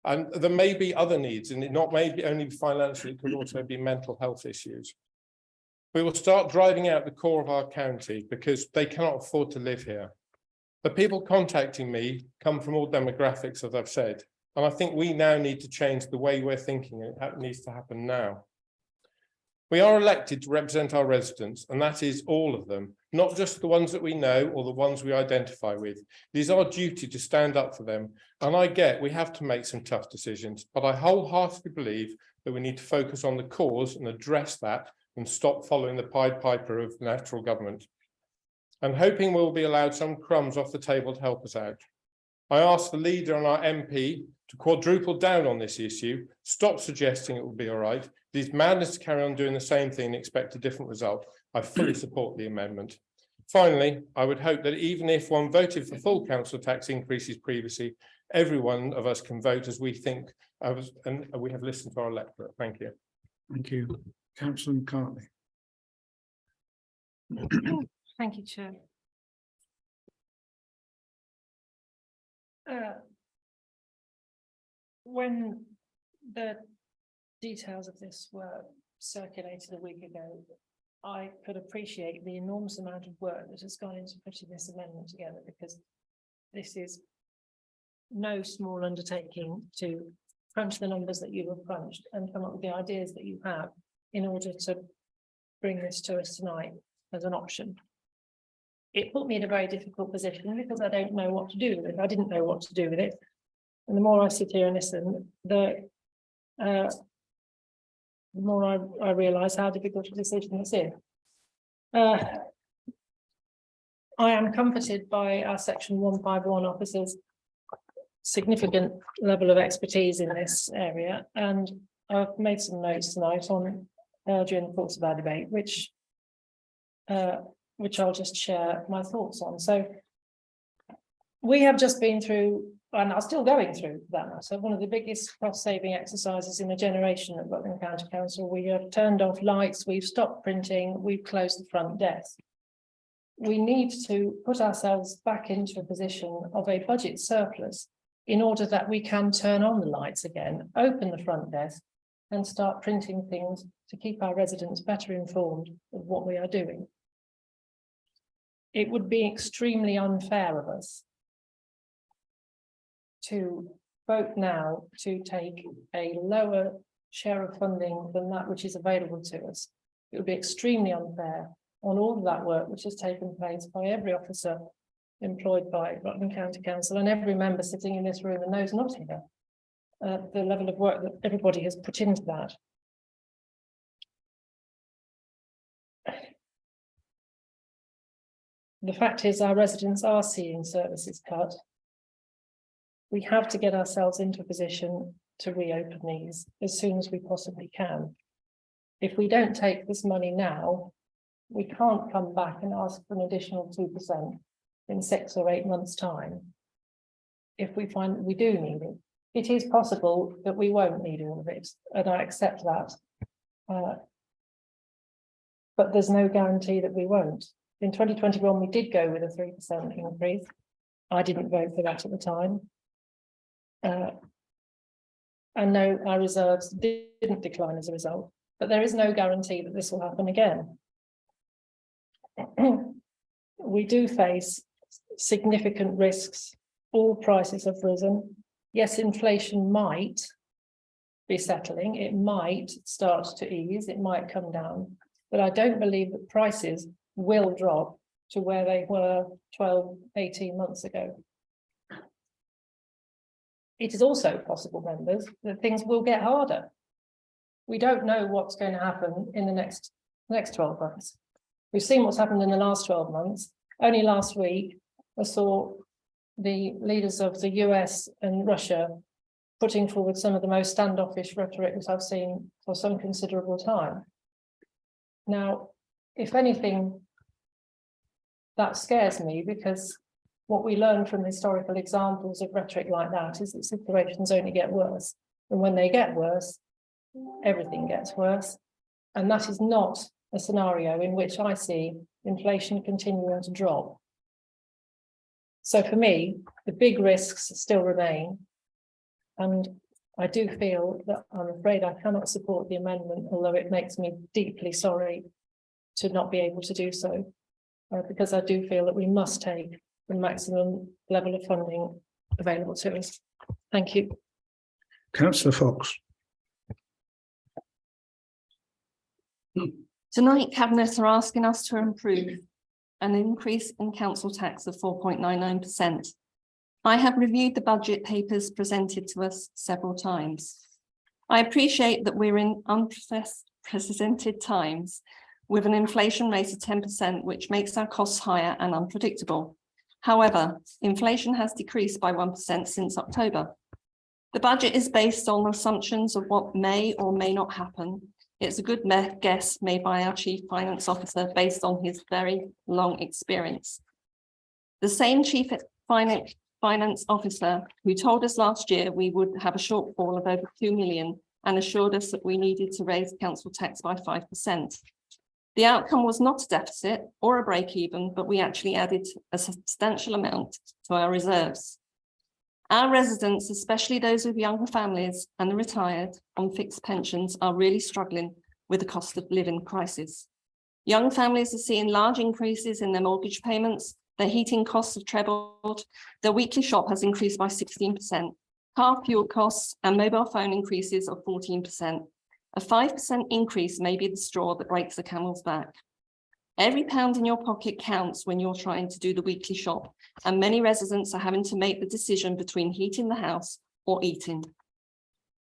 S12: And there may be other needs, and it not maybe only financial, it could also be mental health issues. We will start driving out the core of our county because they cannot afford to live here. The people contacting me come from all demographics, as I've said, and I think we now need to change the way we're thinking. It needs to happen now. We are elected to represent our residents, and that is all of them, not just the ones that we know or the ones we identify with. It is our duty to stand up for them, and I get we have to make some tough decisions, but I wholeheartedly believe that we need to focus on the cause and address that and stop following the Pied Piper of national government. I'm hoping we'll be allowed some crumbs off the table to help us out. I ask the leader and our MP to quadruple down on this issue, stop suggesting it will be all right. It is madness to carry on doing the same thing and expect a different result. I fully support the amendment. Finally, I would hope that even if one voted for full council tax increases previously, every one of us can vote as we think, and we have listened to our electorate. Thank you.
S1: Thank you. Councillor McCartney.
S13: Thank you, Chair. When the details of this were circulated a week ago, I could appreciate the enormous amount of work that has gone into putting this amendment together, because this is no small undertaking to crunch the numbers that you have crunched and come up with the ideas that you have in order to bring this to us tonight as an option. It put me in a very difficult position because I don't know what to do with it. I didn't know what to do with it. And the more I sit here and listen, the more I realise how difficult a decision this is. I am comforted by our Section 151 officers' significant level of expertise in this area, and I've made some notes tonight on during the course of our debate, which I'll just share my thoughts on. So we have just been through, and are still going through that matter, one of the biggest cost-saving exercises in a generation at Rutland County Council. We have turned off lights, we've stopped printing, we've closed the front desk. We need to put ourselves back into a position of a budget surplus in order that we can turn on the lights again, open the front desk, and start printing things to keep our residents better informed of what we are doing. It would be extremely unfair of us to vote now to take a lower share of funding than that which is available to us. It would be extremely unfair on all of that work which has taken place by every officer employed by Rutland County Council and every member sitting in this room and those not here. The level of work that everybody has put into that. The fact is our residents are seeing services cut. We have to get ourselves into a position to reopen these as soon as we possibly can. If we don't take this money now, we can't come back and ask for an additional 2% in 6 or 8 months' time. If we find that we do need it, it is possible that we won't need all of it, and I accept that. But there's no guarantee that we won't. In 2021, we did go with a 3% increase. I didn't vote for that at the time. And no, our reserves didn't decline as a result, but there is no guarantee that this will happen again. We do face significant risks. All prices have risen. yes, inflation might be settling, it might start to ease, it might come down, but I don't believe that prices will drop to where they were 12, 18 months ago. It is also possible, members, that things will get harder. We don't know what's going to happen in the next 12 months. We've seen what's happened in the last 12 months. Only last week, I saw the leaders of the US and Russia putting forward some of the most standoffish rhetoric that I've seen for some considerable time. Now, if anything, that scares me, because what we learn from historical examples of rhetoric like that is that situations only get worse. And when they get worse, everything gets worse. And that is not a scenario in which I see inflation continuing to drop. So for me, the big risks still remain. And I do feel that I'm afraid I cannot support the amendment, although it makes me deeply sorry to not be able to do so, because I do feel that we must take the maximum level of funding available to us. Thank you.
S1: Councillor Fox.
S14: Tonight, Cabinet are asking us to approve an increase in council tax of 4.99%. I have reviewed the budget papers presented to us several times. I appreciate that we're in unprecedented times with an inflation rate of 10%, which makes our costs higher and unpredictable. However, inflation has decreased by 1% since October. The budget is based on assumptions of what may or may not happen. It's a good guess made by our Chief Finance Officer based on his very long experience. The same Chief Finance Officer who told us last year we would have a shortfall of over 2 million and assured us that we needed to raise council tax by 5%. The outcome was not a deficit or a break even, but we actually added a substantial amount to our reserves. Our residents, especially those with younger families and the retired on fixed pensions, are really struggling with the cost of living crisis. Young families are seeing large increases in their mortgage payments, their heating costs have trebled, their weekly shop has increased by 16%, car fuel costs and mobile phone increases of 14%. A 5% increase may be the straw that breaks the camel's back. Every pound in your pocket counts when you're trying to do the weekly shop, and many residents are having to make the decision between heating the house or eating.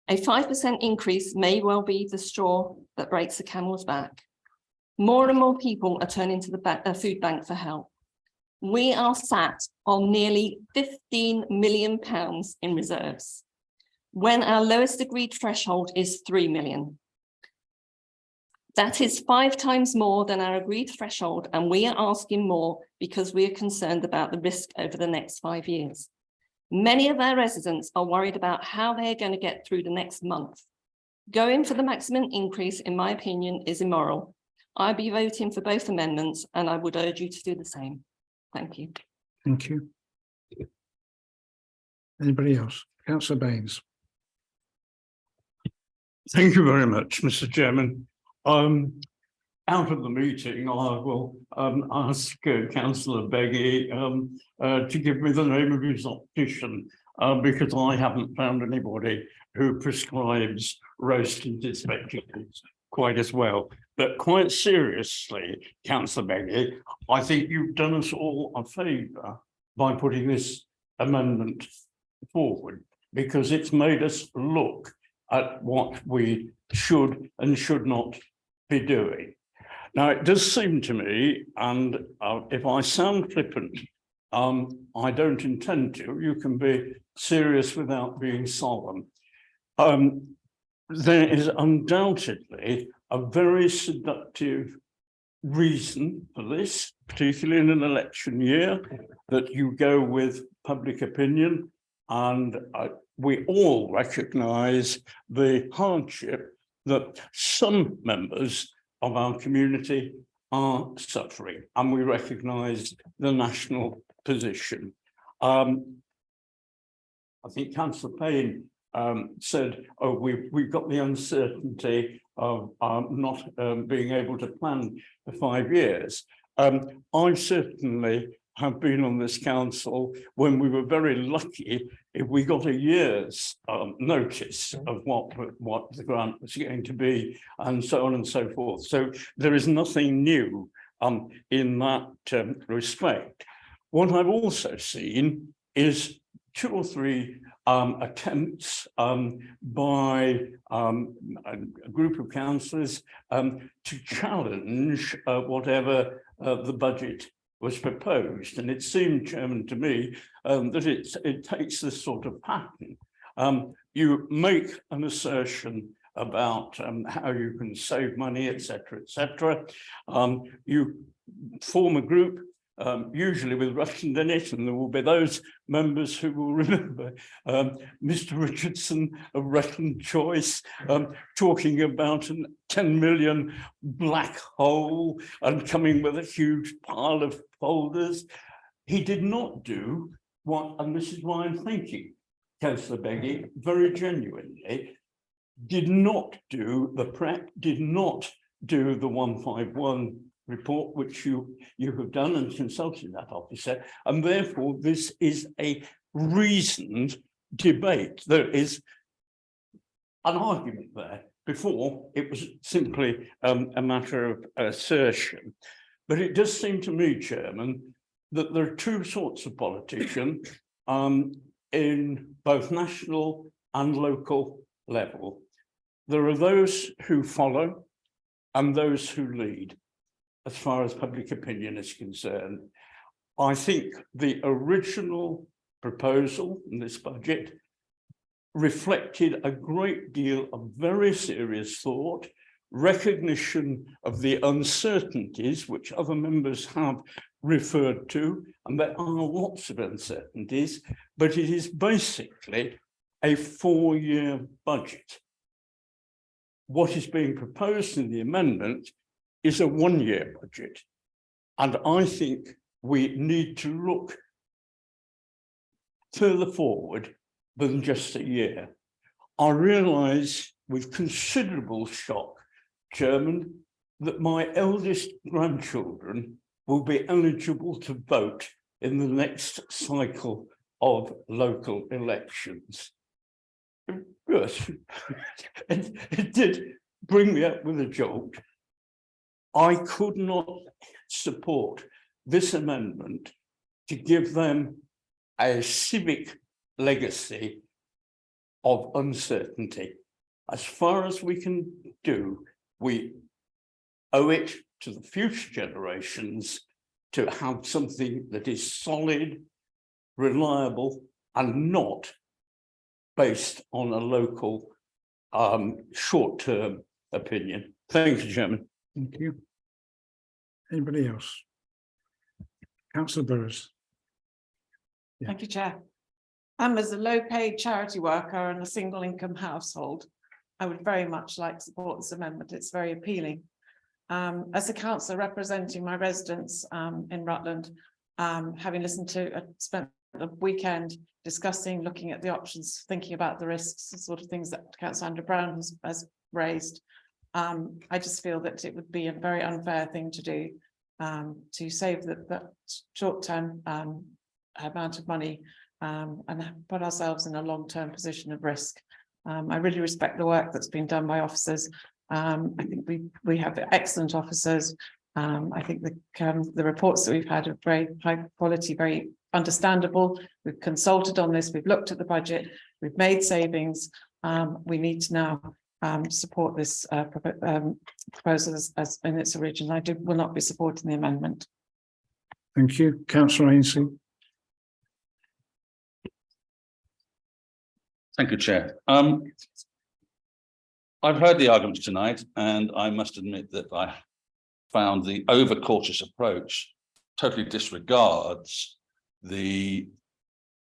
S14: A 5% increase may well be the straw that breaks the camel's back. More and more people are turning to the food bank for help. We are sat on nearly £15 million in reserves, when our lowest agreed threshold is 3 million. That is 5 times more than our agreed threshold, and we are asking more because we are concerned about the risk over the next 5 years. Many of our residents are worried about how they're going to get through the next month. Going for the maximum increase, in my opinion, is immoral. I'll be voting for both amendments, and I would urge you to do the same. Thank you.
S1: Thank you. Anybody else? Councillor Baines.
S4: Thank you very much, Mr. Chairman. Out of the meeting, I will ask Councillor Beggy to give me the name of his optician, because I haven't found anybody who prescribes rose-tinted spectacles quite as well. But quite seriously, Councillor Beggy, I think you've done us all a favour by putting this amendment forward, because it's made us look at what we should and should not be doing. Now, it does seem to me, and if I sound flippant, I don't intend to, you can be serious without being solemn. There is undoubtedly a very seductive reason for this, particularly in an election year, that you go with public opinion, and we all recognise the hardship that some members of our community are suffering, and we recognise the national position. I think Councillor Payne said, oh, we've got the uncertainty of not being able to plan for 5 years. I've certainly have been on this council when we were very lucky if we got a year's notice of what the grant was going to be, and so on and so forth. So there is nothing new in that respect. What I've also seen is 2 or 3 attempts by a group of councillors to challenge whatever the budget was proposed. And it seemed, Chairman, to me that it takes this sort of pattern. You make an assertion about how you can save money, etc., etc. You form a group, usually with Rushton in it, and there will be those members who will remember Mr. Richardson of Rutland Choice talking about a 10 million black hole and coming with a huge pile of folders. He did not do what, and this is why I'm thanking Councillor Beggy very genuinely, did not do the prep, did not do the 151 report, which you have done and consulted that officer, and therefore this is a reasoned debate. There is an argument there. Before it was simply a matter of assertion, but it does seem to me, Chairman, that there are 2 sorts of politicians in both national and local level. There are those who follow and those who lead, as far as public opinion is concerned. I think the original proposal in this budget reflected a great deal of very serious thought, recognition of the uncertainties which other members have referred to, and there are lots of uncertainties, but it is basically a 4-year budget. What is being proposed in the amendment is a 1-year budget. And I think we need to look further forward than just a year. I realise with considerable shock, Chairman, that my eldest grandchildren will be eligible to vote in the next cycle of local elections. Yes, it did bring me up with a jolt. I could not support this amendment to give them a civic legacy of uncertainty. As far as we can do, we owe it to the future generations to have something that is solid, reliable, and not based on a local short-term opinion. Thank you, Chairman.
S1: Thank you. Anybody else? Councillor Burrows. Yeah.
S15: Thank you, Chair. As a low-paid charity worker and a single-income household, I would very much like to support this amendment. It's very appealing. As a councillor representing my residents in Rutland, having listened to, spent the weekend discussing, looking at the options, thinking about the risks, the sort of things that Councillor Andrew Brown has raised. I just feel that it would be a very unfair thing to do to save that short-term amount of money and put ourselves in a long-term position of risk. I really respect the work that's been done by officers. I think we have excellent officers. I think the reports that we've had are very high quality, very understandable. We've consulted on this, we've looked at the budget, we've made savings. We need to now support this proposal as in its origin. I will not be supporting the amendment.
S1: Thank you. Councillor Ainsley.
S16: Thank you, Chair. I've heard the arguments tonight, and I must admit that I found the overcautious approach totally disregards the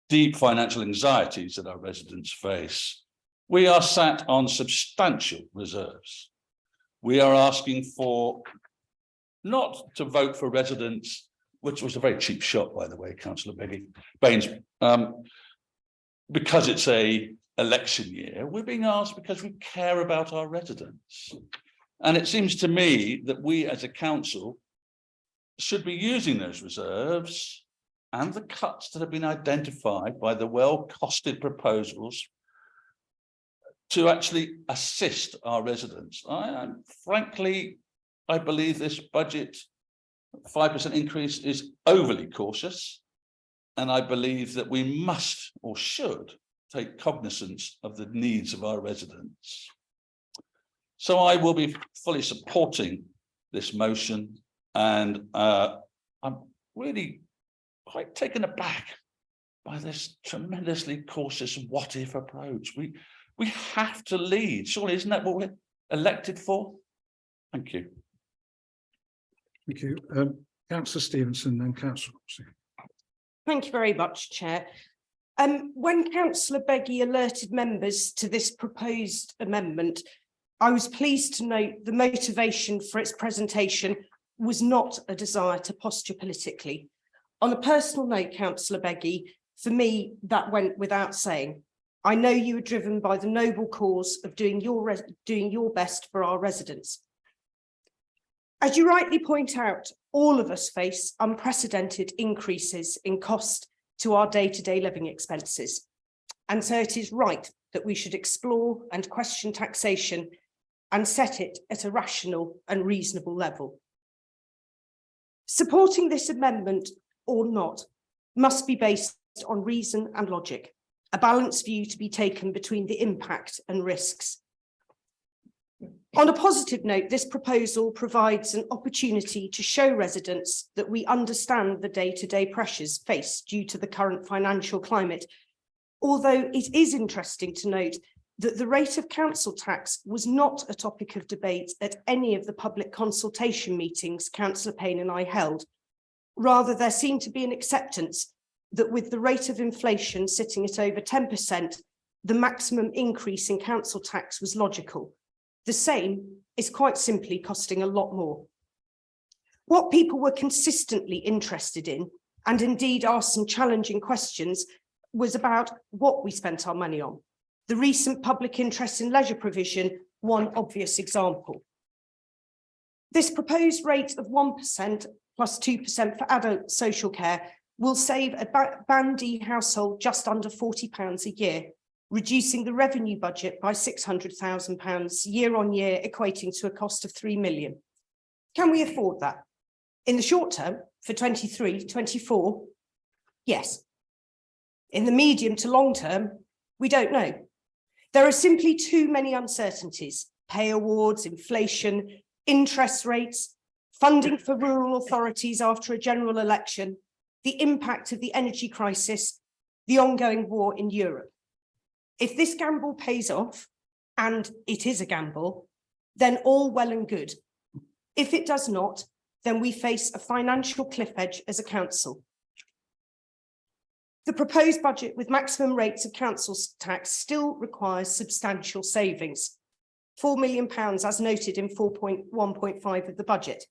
S16: deep financial anxieties that our residents face. We are sat on substantial reserves. We are asking for not to vote for residents, which was a very cheap shot, by the way, Councillor Baines, because it's a election year. We're being asked because we care about our residents. And it seems to me that we as a council should be using those reserves and the cuts that have been identified by the well-costed proposals to actually assist our residents. Frankly, I believe this budget 5% increase is overly cautious. And I believe that we must or should take cognizance of the needs of our residents. So I will be fully supporting this motion, and I'm really quite taken aback by this tremendously cautious what-if approach. We have to lead. Surely, isn't that what we're elected for? Thank you.
S1: Thank you. Councillor Stevenson, then Councillor Oxley.
S3: Thank you very much, Chair. When Councillor Beggy alerted members to this proposed amendment, I was pleased to note the motivation for its presentation was not a desire to posture politically. On a personal note, Councillor Beggy, for me, that went without saying. I know you are driven by the noble cause of doing your best for our residents. As you rightly point out, all of us face unprecedented increases in cost to our day-to-day living expenses. And so it is right that we should explore and question taxation and set it at a rational and reasonable level. Supporting this amendment or not must be based on reason and logic, a balanced view to be taken between the impact and risks. On a positive note, this proposal provides an opportunity to show residents that we understand the day-to-day pressures faced due to the current financial climate, although it is interesting to note that the rate of council tax was not a topic of debate at any of the public consultation meetings Councillor Payne and I held. Rather, there seemed to be an acceptance that with the rate of inflation sitting at over 10%, the maximum increase in council tax was logical. The same is quite simply costing a lot more. What people were consistently interested in, and indeed asked some challenging questions, was about what we spent our money on. The recent public interest in leisure provision, one obvious example. This proposed rate of 1% plus 2% for adult social care will save a Band D household just under £40 a year, reducing the revenue budget by £600,000 year on year, equating to a cost of £3 million. Can we afford that? In the short term, for 23-24, yes. In the medium to long term, we don't know. There are simply too many uncertainties: pay awards, inflation, interest rates, funding for rural authorities after a general election, the impact of the energy crisis, the ongoing war in Europe. If this gamble pays off, and it is a gamble, then all well and good. If it does not, then we face a financial cliff edge as a council. The proposed budget with maximum rates of council tax still requires substantial savings. £4 million as noted in 4.1.5 of the budget.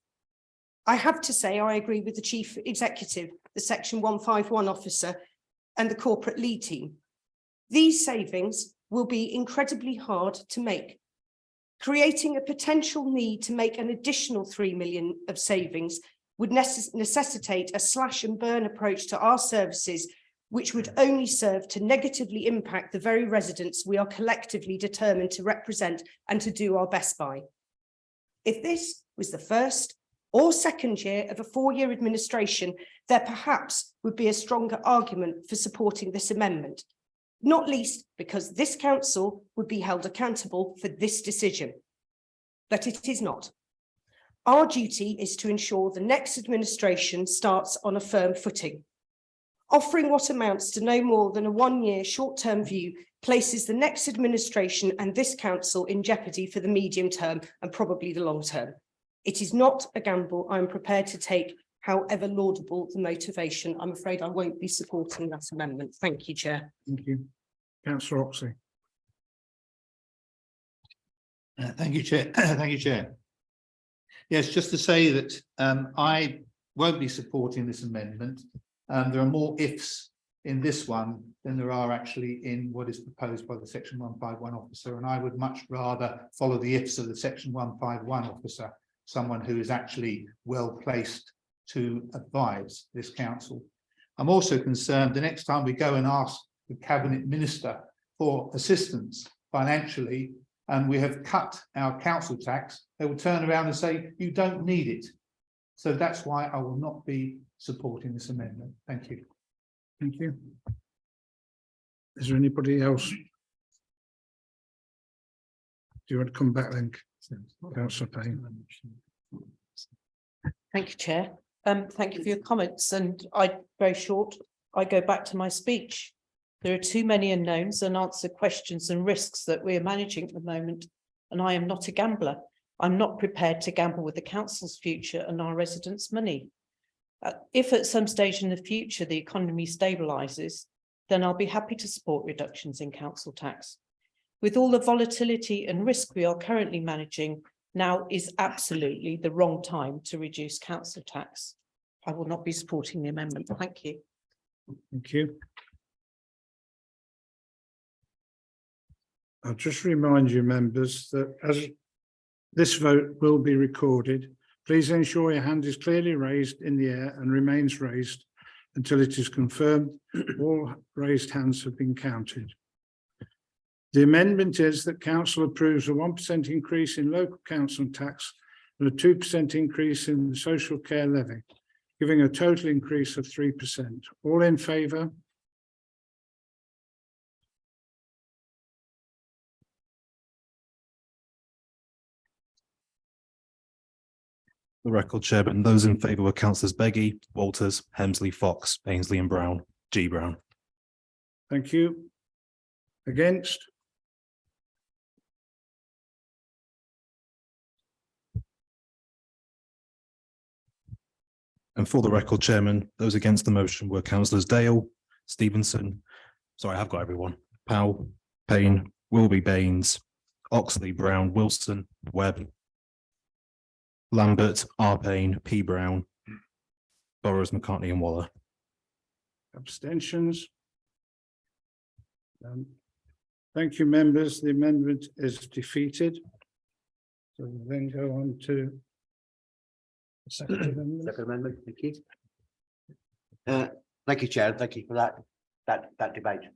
S3: I have to say I agree with the Chief Executive, the Section 151 officer and the corporate lead team. These savings will be incredibly hard to make. Creating a potential need to make an additional £3 million of savings would necessitate a slash and burn approach to our services, which would only serve to negatively impact the very residents we are collectively determined to represent and to do our best by. If this was the first or second year of a 4-year administration, there perhaps would be a stronger argument for supporting this amendment, not least because this council would be held accountable for this decision. But it is not. Our duty is to ensure the next administration starts on a firm footing. Offering what amounts to no more than a 1-year short-term view places the next administration and this council in jeopardy for the medium term and probably the long term. It is not a gamble I'm prepared to take, however laudable the motivation. I'm afraid I won't be supporting that amendment. Thank you, Chair.
S1: Thank you. Councillor Oxley.
S17: Thank you, Chair. Thank you, Chair. Yes, just to say that I won't be supporting this amendment. There are more ifs in this one than there are actually in what is proposed by the Section 151 officer, and I would much rather follow the ifs of the Section 151 officer, someone who is actually well placed to advise this council. I'm also concerned the next time we go and ask the Cabinet Minister for assistance financially, and we have cut our council tax, they will turn around and say, you don't need it. So that's why I will not be supporting this amendment. Thank you.
S1: Thank you. Is there anybody else? Do you want to come back then? Councillor Payne.
S3: Thank you, Chair. Thank you for your comments, and very short, I go back to my speech. There are too many unknowns and unanswered questions and risks that we are managing at the moment, and I am not a gambler. I'm not prepared to gamble with the council's future and our residents' money. If at some stage in the future the economy stabilises, then I'll be happy to support reductions in council tax. With all the volatility and risk we are currently managing, now is absolutely the wrong time to reduce council tax. I will not be supporting the amendment. Thank you.
S1: Thank you. I'll just remind you, members, that as this vote will be recorded, please ensure your hand is clearly raised in the air and remains raised until it is confirmed all raised hands have been counted. The amendment is that council approves a 1% increase in local council tax and a 2% increase in the social care levy, giving a total increase of 3%. All in favour?
S2: The record, Chairman, those in favour were councillors Beggy, Walters, Hemsley, Fox, Ainsley and Brown. G. Brown.
S1: Thank you. Against?
S2: And for the record, Chairman, those against the motion were councillors Dale, Stevenson, sorry, I have got everyone, Powell, Payne, Wilby, Baines, Oxley, Brown, Wilson, Webb, Lambert, R. Payne, P. Brown, Burrows, McCartney and Waller.
S1: Abstentions? Thank you, members. The amendment is defeated. So we'll then go on to the second amendment.
S10: Second amendment, thank you. Thank you, Chair. Thank you for that debate.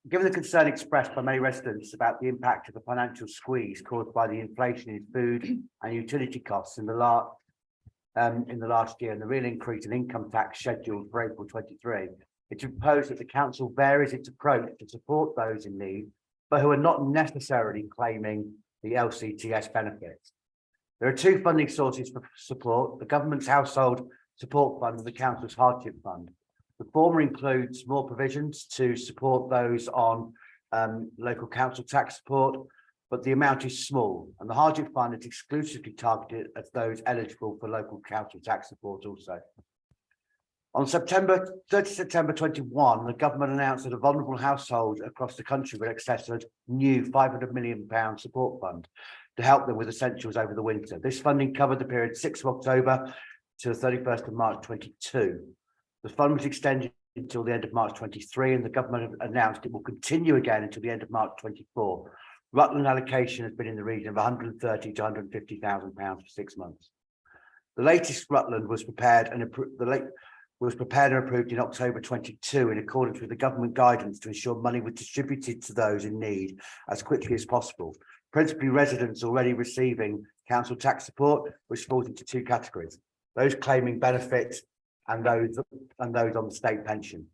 S10: Given the concern expressed by many residents about the impact of the financial squeeze caused by the inflation in food and utility costs in the last year and the real increase in income tax scheduled for April 23, it's proposed that the council varies its approach to support those in need, but who are not necessarily claiming the LCTS benefits. There are two funding sources for support: the government's household support fund and the council's hardship fund. The former includes more provisions to support those on local council tax support, but the amount is small, and the hardship fund is exclusively targeted at those eligible for local council tax support also. On 30 September 21, the government announced that a vulnerable household across the country would access a new £500 million support fund to help them with essentials over the winter. This funding covered the period 6th of October to the 31st of March 22. The fund was extended until the end of March 23, and the government announced it will continue again until the end of March 24. Rutland allocation has been in the region of £130,000 to £150,000 for 6 months. The latest Rutland was prepared and approved in October 22 in accordance with the government guidance to ensure money was distributed to those in need as quickly as possible. Principally residents already receiving council tax support, which falls into two categories: those claiming benefits and those on the state pension.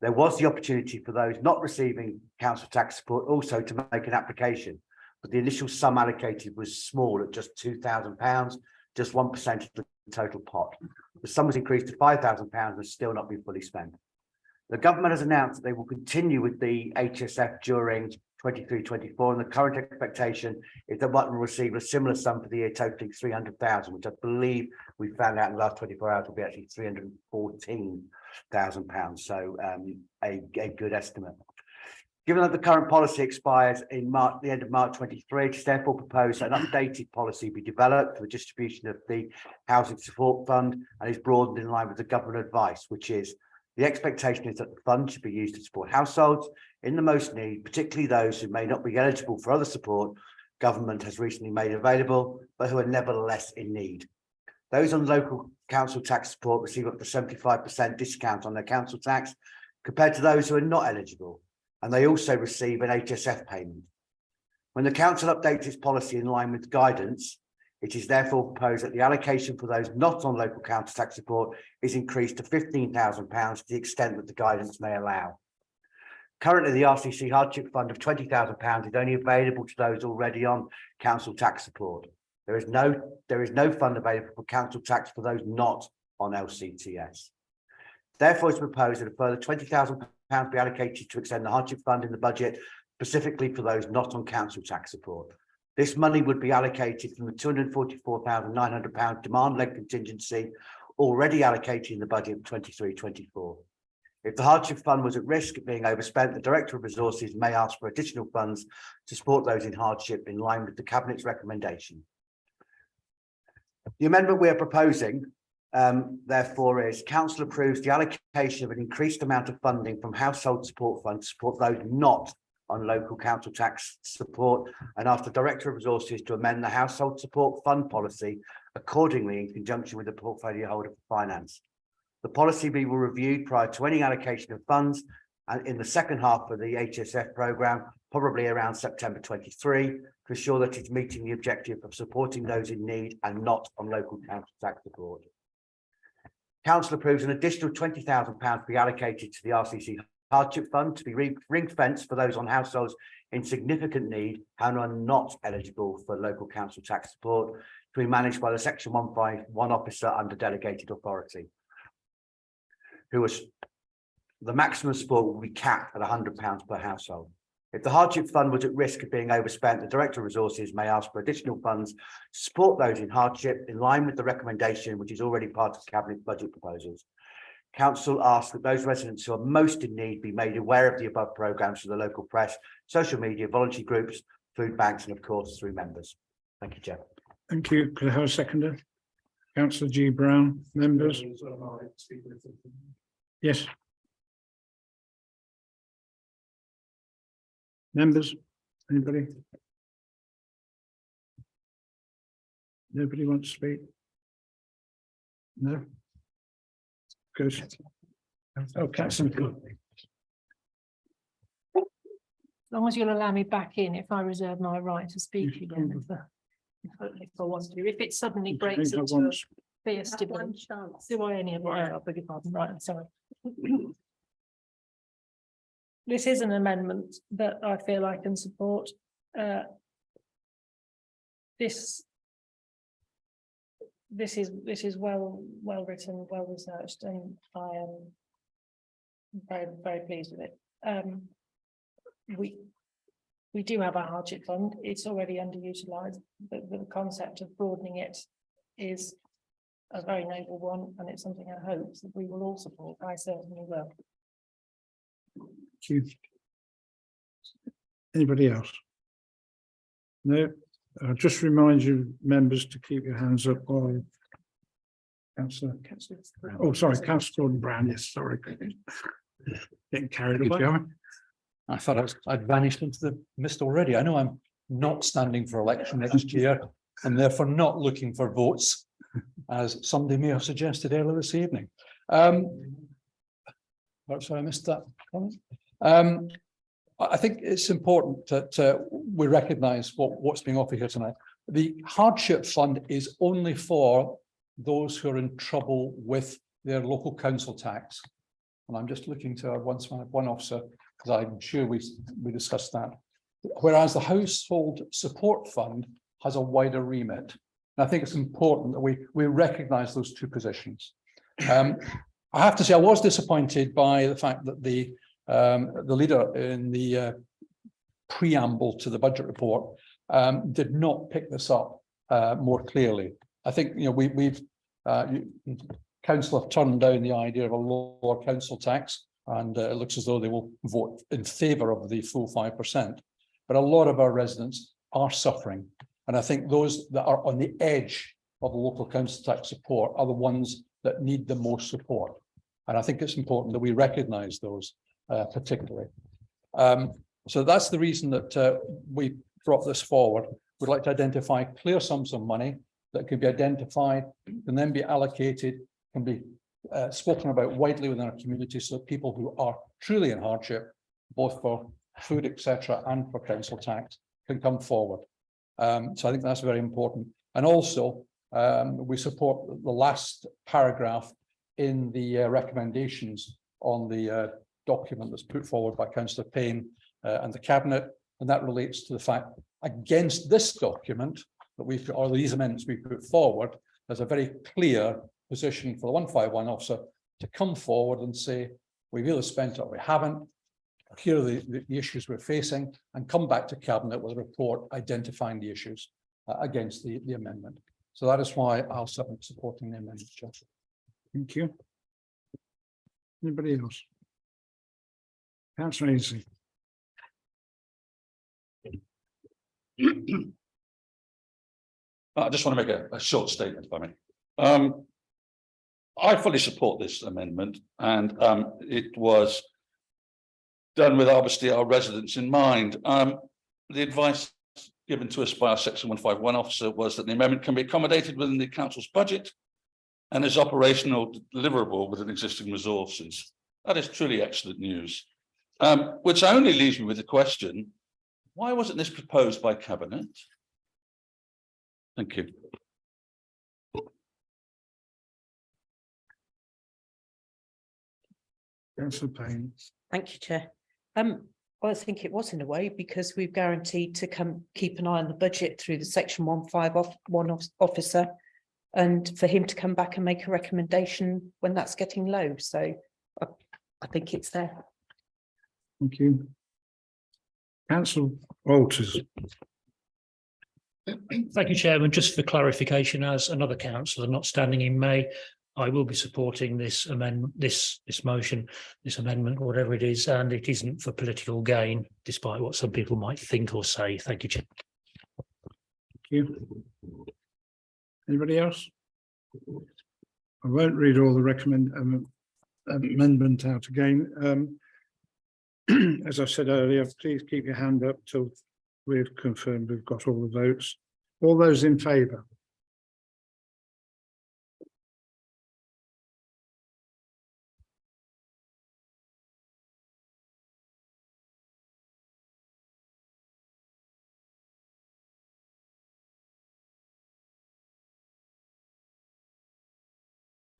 S10: There was the opportunity for those not receiving council tax support also to make an application, but the initial sum allocated was small at just £2,000, just 1% of the total pot. The sum was increased to £5,000 and has still not been fully spent. The government has announced that they will continue with the HSF during 23-24, and the current expectation is that Rutland will receive a similar sum for the year, totaling £300,000, which I believe we found out in the last 24 hours will be actually £314,000. So a good estimate. Given that the current policy expires in the end of March 23, it's therefore proposed that an updated policy be developed for the distribution of the Housing Support Fund and is broadened in line with the government advice, which is the expectation is that the fund should be used to support households in the most need, particularly those who may not be eligible for other support government has recently made available, but who are nevertheless in need. Those on local council tax support receive up to 75% discount on their council tax compared to those who are not eligible, and they also receive an HSF payment. When the council updates its policy in line with guidance, it is therefore proposed that the allocation for those not on local council tax support is increased to £15,000 to the extent that the guidance may allow. Currently, the RCC hardship fund of £20,000 is only available to those already on council tax support. There is no fund available for council tax for those not on LCTS. Therefore, it's proposed that a further £20,000 be allocated to extend the hardship fund in the budget, specifically for those not on council tax support. This money would be allocated from the £244,900 demand-led contingency already allocated in the budget of 23-24. If the hardship fund was at risk of being overspent, the Director of Resources may ask for additional funds to support those in hardship in line with the Cabinet's recommendation. The amendment we are proposing, therefore, is Council approves the allocation of an increased amount of funding from Household Support Fund to support those not on local council tax support, and ask the Director of Resources to amend the Household Support Fund policy accordingly in conjunction with the portfolio holder for finance. The policy be reviewed prior to any allocation of funds and in the second half of the HSF programme, probably around September 23, to ensure that it's meeting the objective of supporting those in need and not on local council tax support. Council approves an additional £20,000 to be allocated to the RCC hardship fund to be ring-fenced for those on households in significant need and are not eligible for local council tax support, to be managed by the Section 151 officer under delegated authority. The maximum support will be capped at £100 per household. If the hardship fund was at risk of being overspent, the Director of Resources may ask for additional funds to support those in hardship in line with the recommendation, which is already part of Cabinet budget proposals. Council asks that those residents who are most in need be made aware of the above programmes through the local press, social media, voluntary groups, food banks, and of course through members. Thank you, Chair.
S1: Thank you. Could I have a seconder? Councillor G. Brown, members? Yes. Members, anybody? Nobody wants to speak? No? Goes. Oh, Councillor.
S13: As long as you'll allow me back in, if I reserve my right to speak again, if I want to, if it suddenly breaks into a fierce debate. Do I only have I beg your pardon, right, I'm sorry. This is an amendment that I feel I can support. This is well written, well researched, and I am very pleased with it. We do have a hardship fund. It's already underutilised, but the concept of broadening it is a very noble one, and it's something I hope that we will all support. I certainly will.
S1: Thank you. Anybody else? No. I'll just remind you, members, to keep your hands up while Councillor. Oh, sorry, Councillor Gordon Brown. Yes, sorry. Getting carried away.
S9: I thought I'd vanished into the mist already. I know I'm not standing for election next year and therefore not looking for votes, as somebody may have suggested earlier this evening. Sorry, I missed that comment. I think it's important that we recognise what's being offered here tonight. The hardship fund is only for those who are in trouble with their local council tax. And I'm just looking to our one officer, because I'm sure we discussed that. Whereas the household support fund has a wider remit. And I think it's important that we recognise those two positions. I have to say I was disappointed by the fact that the leader in the preamble to the budget report did not pick this up more clearly. I think council have turned down the idea of a lower council tax, and it looks as though they will vote in favour of the full 5%. But a lot of our residents are suffering, and I think those that are on the edge of local council tax support are the ones that need the most support. And I think it's important that we recognise those particularly. So that's the reason that we brought this forward. We'd like to identify clear sums of money that can be identified, can then be allocated, can be spoken about widely within our community, so that people who are truly in hardship, both for food, etc., and for council tax, can come forward. So I think that's very important. And also, we support the last paragraph in the recommendations on the document that's put forward by Councillor Payne and the Cabinet, and that relates to the fact against this document that we've, or these amendments we put forward, there's a very clear position for the 151 officer to come forward and say, we've either spent it or we haven't. Here are the issues we're facing, and come back to Cabinet with a report identifying the issues against the amendment. So that is why I'll submit supporting the amendment, Chair.
S1: Thank you. Anybody else? Councillor Ainsley.
S16: I just want to make a short statement, if I may. I fully support this amendment, and it was done with obviously our residents in mind. The advice given to us by our Section 151 officer was that the amendment can be accommodated within the council's budget and is operational deliverable within existing resources. That is truly excellent news. Which only leaves me with the question, why wasn't this proposed by Cabinet? Thank you.
S1: Councillor Payne.
S18: Thank you, Chair. Well, I think it was in a way, because we've guaranteed to keep an eye on the budget through the Section 151 officer, and for him to come back and make a recommendation when that's getting low. So I think it's there.
S1: Thank you. Councillor Walters.
S11: Thank you, Chairman. Just for clarification, as another councillor not standing in May, I will be supporting this amendment, this motion, this amendment, whatever it is, and it isn't for political gain, despite what some people might think or say. Thank you, Chair.
S1: Thank you. Anybody else? I won't read all the amendment out again. As I said earlier, please keep your hand up till we've confirmed we've got all the votes. All those in favour?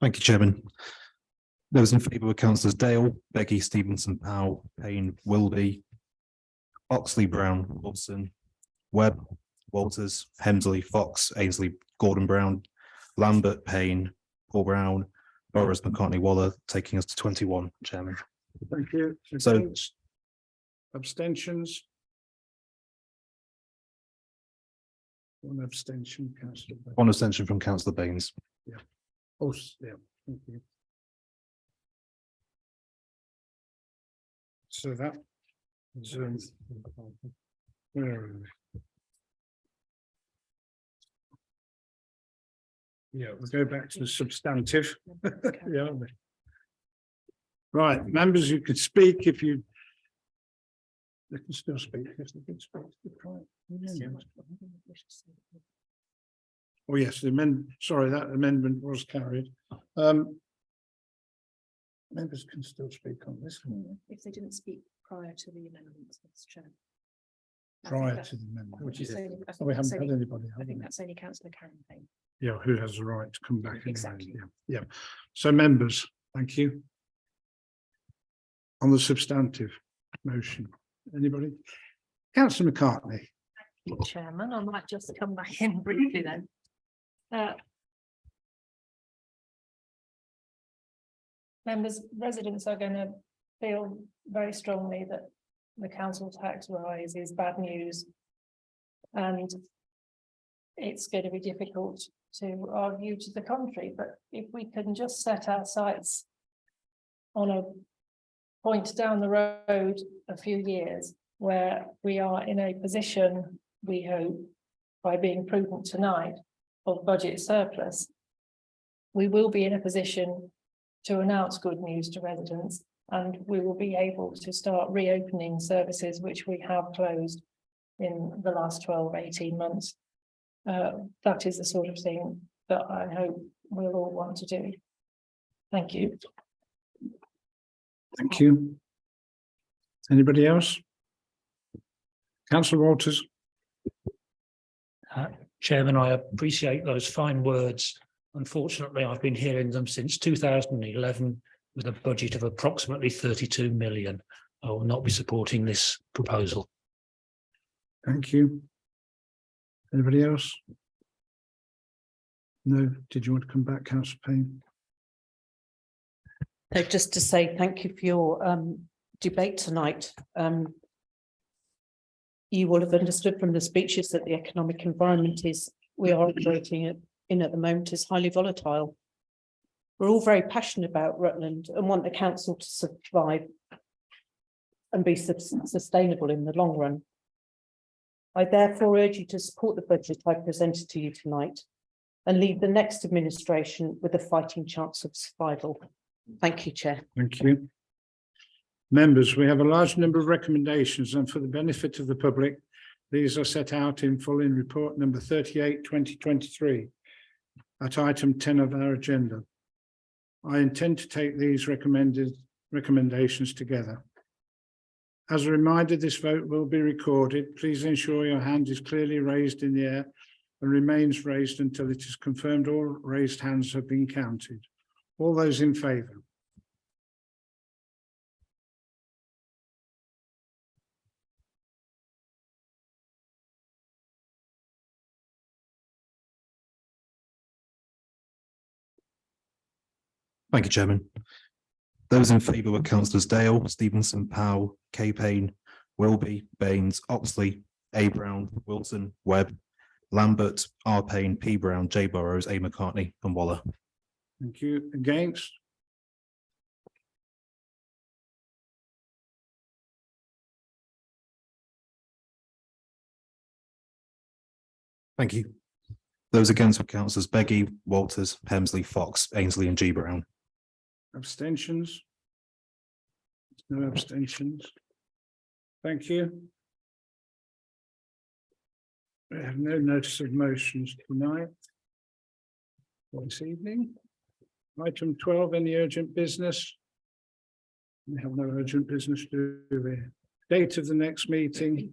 S2: Thank you, Chairman. Those in favour were councillors Dale, Beggy, Stevenson, Powell, Payne, Wilby, Oxley, Brown, Wilson, Webb, Walters, Hemsley, Fox, Ainsley, Gordon Brown, Lambert, Payne, Paul Brown, Boris, McCartney, Waller, taking us to 21, Chairman.
S1: Thank you.
S2: So-
S1: Against? Abstentions? One abstention, councillor.
S2: One abstention from councillor Baines.
S1: Oh, yeah, thank you. So that is, where are we? Yeah, we'll go back to the substantive. Yeah. Right, members, you can speak if you. They can still speak if they can speak. Oh, yes, the amendment, sorry, that amendment was carried. Members can still speak on this one.
S3: If they didn't speak prior to the amendments, Mr. Chair.
S1: Prior to the amendment.
S3: Which is.
S1: Oh, we haven't had anybody.
S3: I
S1: have
S3: think
S1: we?
S3: that's only councillor Karen Payne.
S1: Yeah, who has the right to come back. anyway,
S3: Exactly.
S1: Yeah, yeah. So members, thank you. On the substantive motion, anybody? Councillor McCartney.
S13: Chairman, I might just come back in briefly then. Members, residents are going to feel very strongly that the council tax rise is bad news. And it's going to be difficult to argue to the contrary, but if we can just set our sights on a point down the road a few years where we are in a position, we hope, by being prudent tonight, of budget surplus, we will be in a position to announce good news to residents, and we will be able to start reopening services which we have closed in the last 12, 18 months. That is the sort of thing that I hope we'll all want to do. Thank you.
S1: Thank you. Anybody else? Councillor Walters.
S11: Chairman, I appreciate those fine words. Unfortunately, I've been hearing them since 2011 with a budget of approximately 32 million. I will not be supporting this proposal.
S1: Thank you. Anybody else? No, did you want to come back, Councillor Payne?
S18: No, just to say thank you for your debate tonight. You will have understood from the speeches that the economic environment we are operating in at the moment is highly volatile. We're all very passionate about Rutland and want the council to survive and be sustainable in the long run. I therefore urge you to support the budget I presented to you tonight and leave the next administration with a fighting chance of survival. Thank you, Chair.
S1: Thank you. Members, we have a large number of recommendations, and for the benefit of the public, these are set out in full in report number 38, 2023 at item 10 of our agenda. I intend to take these recommendations together. As a reminder, this vote will be recorded. Please ensure your hand is clearly raised in the air and remains raised until it is confirmed all raised hands have been counted. All those in favour?
S2: Thank you, Chairman. Those in favour were councillors Dale, Stevenson, Powell, Kay Payne, Wilby, Baines, Oxley, A Brown, Wilson, Webb, Lambert, R Payne, P Brown, J Burrows, A McCartney and Waller.
S1: Thank you. Against?
S2: Thank you. Those against were councillors Beggy, Walters, Hemsley, Fox, Ainsley and G Brown.
S1: Abstentions? No abstentions. Thank you. We have no notice of motions tonight or this evening. Item 12, any urgent business? We have no urgent business, do we? Date of the next meeting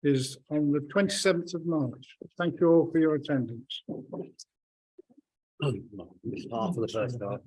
S1: is on the 27th of March. Thank you all for your attendance.
S10: Half of the first half.